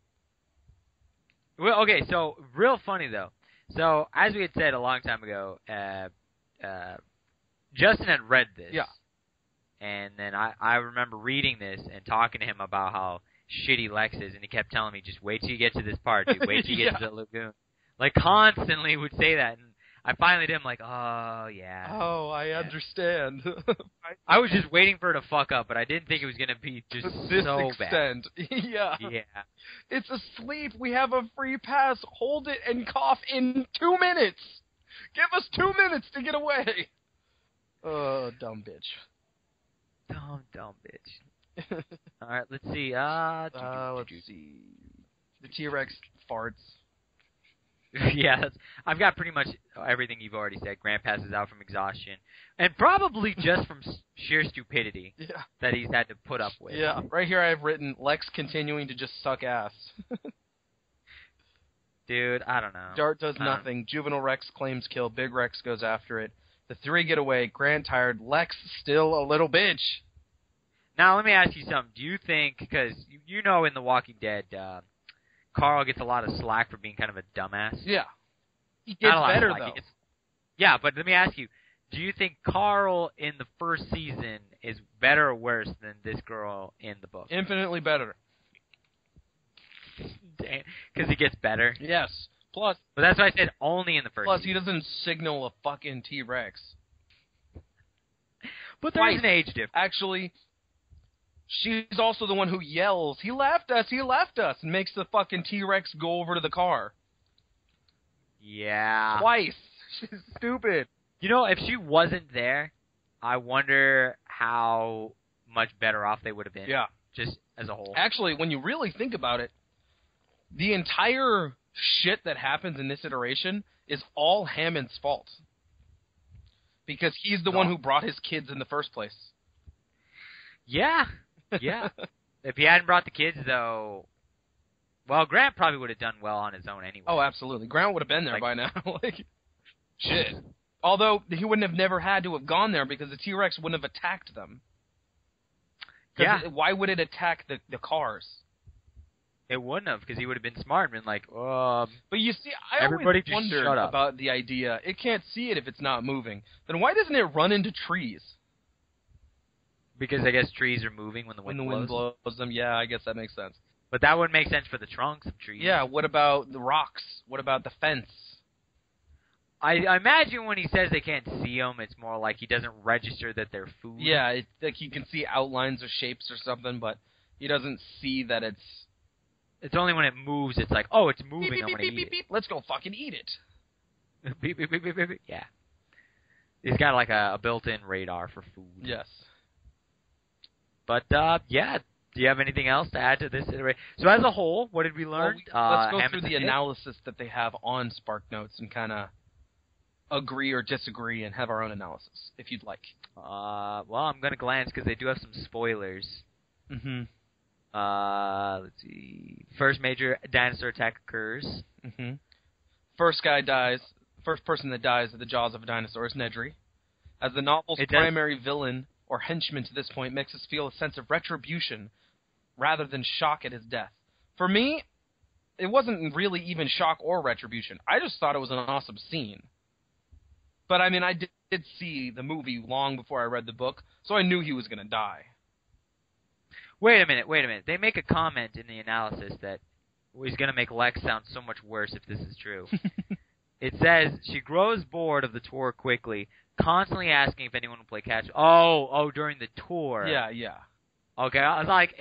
Well, okay, so real funny though. So as we had said a long time ago, Justin had read this. Yeah. And then I remember reading this and talking to him about how shitty Lex is, and he kept telling me, just wait till you get to this part, dude. Wait till you get to the lagoon. Like, constantly would say that, and I finally did. I'm like, oh, yeah. Oh, I understand. I was just waiting for it to fuck up, but I didn't think it was going to be just this so extent. bad. Yeah. Yeah. It's asleep. We have a free pass. Hold it and cough in 2 minutes. Give us 2 minutes to get away. Dumb bitch. Dumb bitch. All right, let's see. Let's see. The T-Rex farts. Yeah, I've got pretty much everything you've already said. Grant passes out from exhaustion, and probably just from sheer stupidity that he's had to put up with. Yeah, right here I have written Lex continuing to just suck ass. Dude, I don't know. Dart does nothing. Juvenile Rex claims kill. Big Rex goes after it. The 3 get away. Grant tired. Lex still a little bitch. Now, let me ask you something. Do you think, because you know in The Walking Dead, Carl gets a lot of slack for being kind of a dumbass? Yeah. He gets better, though. Yeah, but let me ask you, do you think Carl in the first season is better or worse than this girl in the book? Infinitely better. Because he gets better? Yes. Plus... But that's why I said only in the first Plus, season. he doesn't signal a fucking T-Rex. But there's an age difference. Actually... She's also the one who yells, he left us, and makes the fucking T-Rex go over to the car. Yeah. Twice. She's stupid. You know, if she wasn't there, I wonder how much better off they would have been. Yeah. Just as a whole. Actually, when you really think about it, the entire shit that happens in this iteration is all Hammond's fault. Because he's the one who brought his kids in the first place. Yeah. Yeah. If he hadn't brought the kids, though, well, Grant probably would have done well on his own anyway. Oh, absolutely. Grant would have been there by now. Shit. Although, he wouldn't have never had to have gone there because the T-Rex wouldn't have attacked them. Yeah. Why would it attack the cars? It wouldn't have, because he would have been smart and been like, But you see, I always wondered about the idea, it can't see it if it's not moving. Then why doesn't it run into trees? Because I guess trees are moving when the wind blows them. Yeah, I guess that makes sense. But that wouldn't make sense for the trunks of trees. Yeah, what about the rocks? What about the fence? I imagine when he says they can't see them, it's more like he doesn't register that they're food. Yeah, it's like he can see outlines or shapes or something, but he doesn't see that it's... It's only when it moves, it's like, oh, it's moving, beep, I'm going to eat it. Let's go fucking eat it. Beep, beep, beep, beep, beep. Yeah. He's got like a built-in radar for food. Yes. But, yeah, do you have anything else to add to this iteration? So as a whole, what did we learn? Let's go through the analysis that they have on SparkNotes and kind of agree or disagree and have our own analysis, if you'd like. Well, I'm going to glance because they do have some spoilers. Mm-hmm. Let's see. First major dinosaur attack occurs. Mm-hmm. First person that dies at the jaws of a dinosaur is Nedry. As the novel's primary villain or henchman to this point, makes us feel a sense of retribution rather than shock at his death. For me, it wasn't really even shock or retribution. I just thought it was an awesome scene. But, I mean, I did see the movie long before I read the book, so I knew he was going to die. Wait a minute. They make a comment in the analysis that he's going to make Lex sound so much worse if this is true. It says, she grows bored of the tour quickly, constantly asking if anyone will play catch. Oh, during the tour. Yeah. Okay, I was like,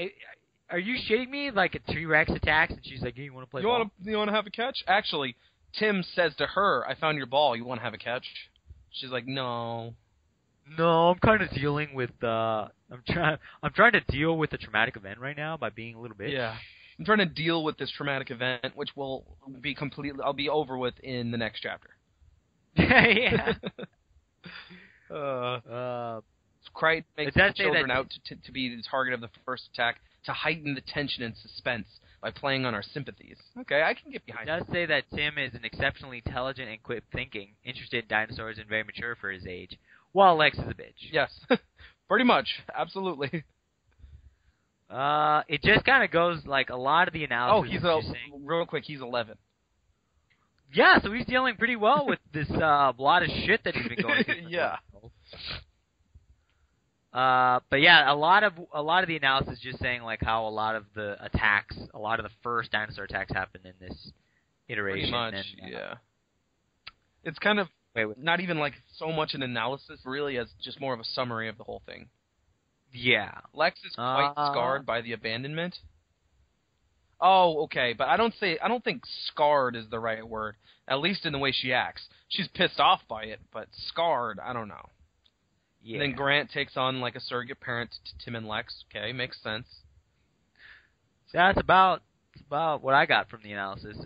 are you shitting me? Like a T-Rex attacks, and she's like, hey, you want to play ball? You want to have a catch? Actually, Tim says to her, I found your ball. You want to have a catch? She's like, no. No, I'm kind of dealing with, I'm trying to deal with the traumatic event right now by being a little bitch. Yeah. I'm trying to deal with this traumatic event, which I'll be over with in the next chapter. Yeah. Crichton makes the children that out to be the target of the first attack to heighten the tension and suspense by playing on our sympathies. Okay, I can get behind that. It does say that Tim is an exceptionally intelligent and quick thinking, interested in dinosaurs, and very mature for his age, while Lex is a bitch. Yes, pretty much. Absolutely. It just kind of goes like a lot of the analysis. Real quick, he's 11. Yeah, so he's dealing pretty well with this lot of shit that he's been going through. Yeah. But yeah, a lot of the analysis is just saying like how a lot of the first dinosaur attacks happened in this iteration. Pretty much, and, yeah. It's kind of not even like so much an analysis, really, as just more of a summary of the whole thing. Yeah. Lex is quite scarred by the abandonment. Oh, okay, but I don't think scarred is the right word, at least in the way she acts. She's pissed off by it, but scarred, I don't know. Yeah. And then Grant takes on like a surrogate parent to Tim and Lex. Okay, makes sense. So that's about what I got from the analysis.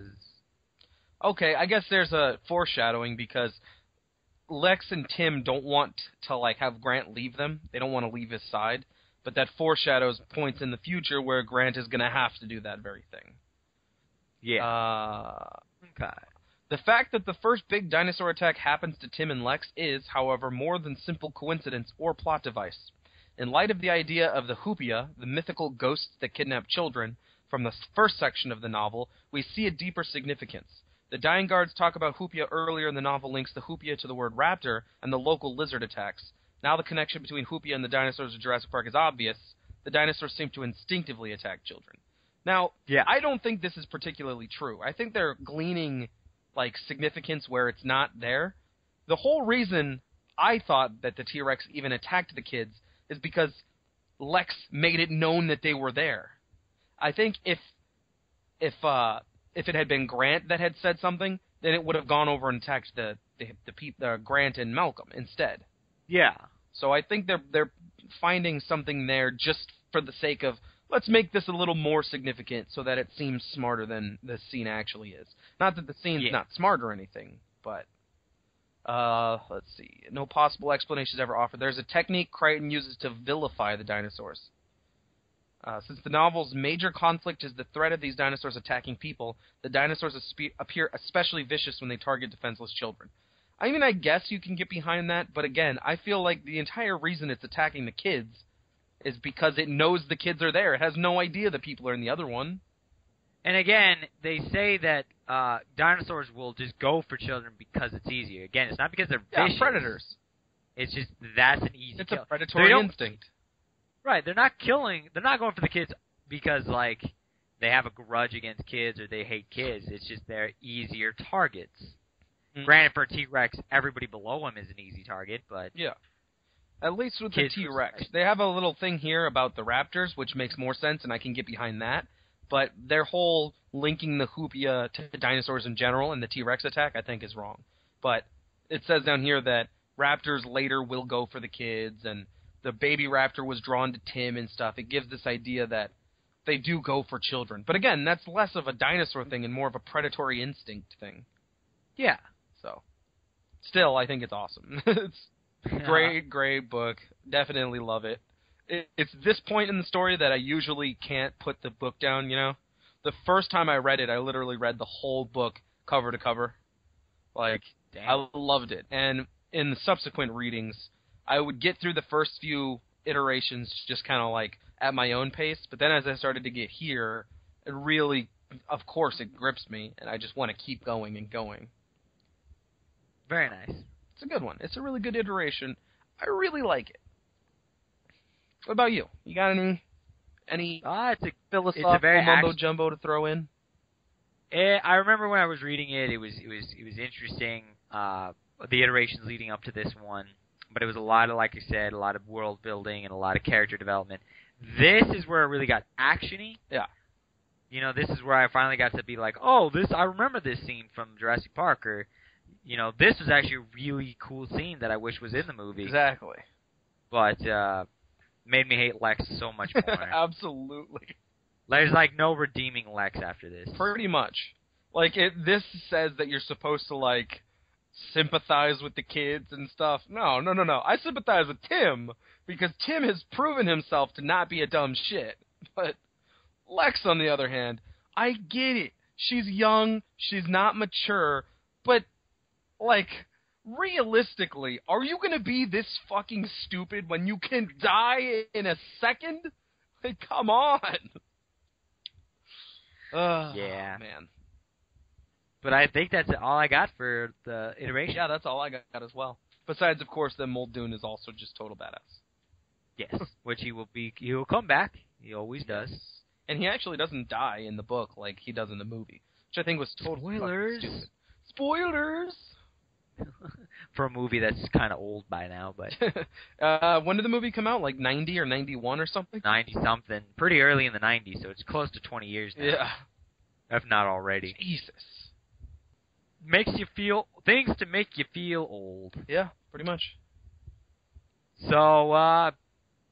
Okay, I guess there's a foreshadowing because Lex and Tim don't want to like have Grant leave them. They don't want to leave his side. But that foreshadows points in the future where Grant is going to have to do that very thing. Yeah. Okay. The fact that the first big dinosaur attack happens to Tim and Lex is, however, more than simple coincidence or plot device. In light of the idea of the Hoopia, the mythical ghosts that kidnap children, from the first section of the novel, we see a deeper significance. The Dying Guards talk about Hoopia earlier in the novel links the Hoopia to the word raptor and the local lizard attacks. Now the connection between Hoopia and the dinosaurs of Jurassic Park is obvious. The dinosaurs seem to instinctively attack children. Now, I don't think this is particularly true. I think they're gleaning like significance where it's not there. The whole reason I thought that the T-Rex even attacked the kids is because Lex made it known that they were there. I think if it had been Grant that had said something, then it would have gone over and attacked the Grant and Malcolm instead. Yeah. So I think they're finding something there just for the sake of, let's make this a little more significant so that it seems smarter than the scene actually is. Not that the scene's not smart or anything, but let's see. No possible explanation is ever offered. There's a technique Crichton uses to vilify the dinosaurs. Since the novel's major conflict is the threat of these dinosaurs attacking people, the dinosaurs appear especially vicious when they target defenseless children. I mean, I guess you can get behind that, but again, I feel like the entire reason it's attacking the kids is because it knows the kids are there. It has no idea the people are in the other one. And again, they say that dinosaurs will just go for children because it's easier. Again, it's not because they're vicious. Predators. It's just that's an easy It's kill. a predatory instinct. Right, they're not going for the kids because, like, they have a grudge against kids or they hate kids. It's just they're easier targets. Mm-hmm. Granted, for a T-Rex, everybody below him is an easy target, but... Yeah. At least with the T-Rex. They have a little thing here about the raptors, which makes more sense, and I can get behind that. But their whole linking the Hoopia to dinosaurs in general and the T-Rex attack, I think, is wrong. But it says down here that raptors later will go for the kids, and the baby raptor was drawn to Tim and stuff. It gives this idea that they do go for children. But again, that's less of a dinosaur thing and more of a predatory instinct thing. Yeah. So, still, I think it's awesome. It's a great book. Definitely love it. It's this point in the story that I usually can't put the book down, you know? The first time I read it, I literally read the whole book cover to cover. Like, damn. I loved it. And in the subsequent readings, I would get through the first few iterations just kind of like at my own pace, but then as I started to get here, it really, of course, it grips me, and I just want to keep going and going. Very nice. It's a good one. It's a really good iteration. I really like it. What about you? You got any it's a philosophical very mumbo jumbo to throw in? I remember when I was reading it, it was interesting. The iterations leading up to this one, but it was a lot of, like I said, a lot of world building and a lot of character development. This is where it really got actiony. Yeah. You know, this is where I finally got to be like, oh, I remember this scene from Jurassic Park, or, you know, this was actually a really cool scene that I wish was in the movie. Exactly. But made me hate Lex so much more. Absolutely. There's like no redeeming Lex after this. Pretty much. Like, this says that you're supposed to, like, sympathize with the kids and stuff. No. I sympathize with Tim, because Tim has proven himself to not be a dumb shit. But Lex, on the other hand, I get it. She's young, she's not mature, but, like, realistically, are you gonna be this fucking stupid when you can die in a second? Like, come on! Yeah. Man. But I think that's all I got for the iteration. Yeah, that's all I got as well. Besides, of course, then Muldoon is also just total badass. Yes, which he will come back. He always does. And he actually doesn't die in the book like he does in the movie, which I think was totally Spoilers. stupid. Spoilers! For a movie that's kind of old by now, but... when did the movie come out? Like 90 or 91 or something? 90-something. Pretty early in the 90s, so it's close to 20 years now. Yeah. If not already. Jesus. Makes you feel... Things to make you feel old. Yeah, pretty much. So,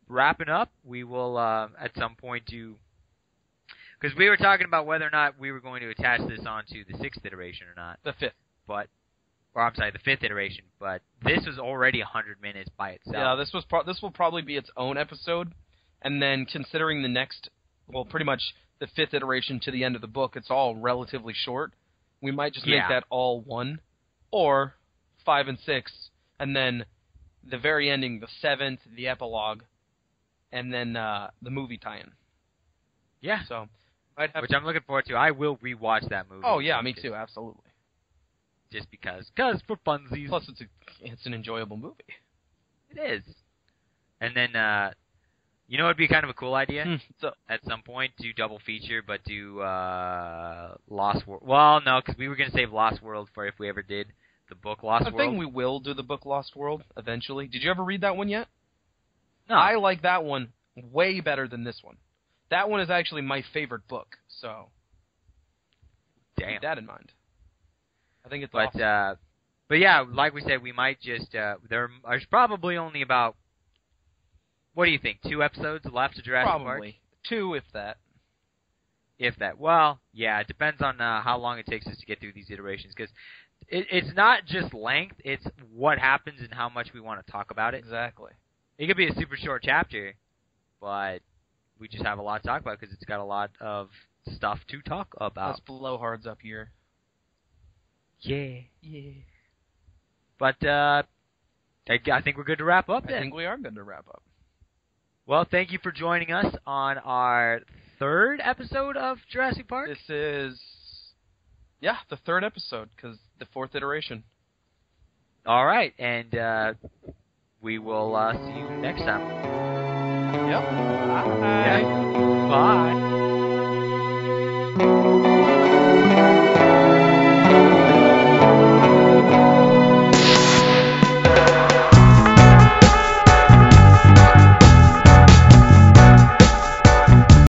wrapping up, we will, at some point do... Because we were talking about whether or not we were going to attach this onto the 6th iteration or not. The 5th. Or I'm sorry, the 5th iteration, but this was already 100 minutes by itself. Yeah, this will probably be its own episode, and then considering the next, well, pretty much the 5th iteration to the end of the book, it's all relatively short. We might just make that all one, or 5 and 6, and then the very ending, the 7th, the epilogue, and then the movie tie-in. Yeah. So, which I'm looking forward to. I will rewatch that movie. Oh yeah, me too, absolutely. Just because for funsies. Plus, it's an enjoyable movie. It is. And then, you know, it'd be kind of a cool idea. So, at some point, do double feature, but do Lost World. Well, no, because we were going to save Lost World for if we ever did the book Lost World. I think we will do the book Lost World eventually. Did you ever read that one yet? No. I like that one way better than this one. That one is actually my favorite book, so keep that in mind. I think it's awesome. But yeah, like we said, we might just there's probably only about, what do you think, 2 episodes left of Jurassic Park? Probably 2, if that. If that. Well, yeah, it depends on how long it takes us to get through these iterations, because it's not just length, it's what happens and how much we want to talk about it. Exactly. It could be a super short chapter, but we just have a lot to talk about because it's got a lot of stuff to talk about. Us blowhards up here. Yeah. But I think we're good to wrap up then. I think we are good to wrap up. Well, thank you for joining us on our 3rd episode of Jurassic Park. This is, the 3rd episode, because the 4th iteration. All right, and we will see you next time. Yep. Bye. Bye.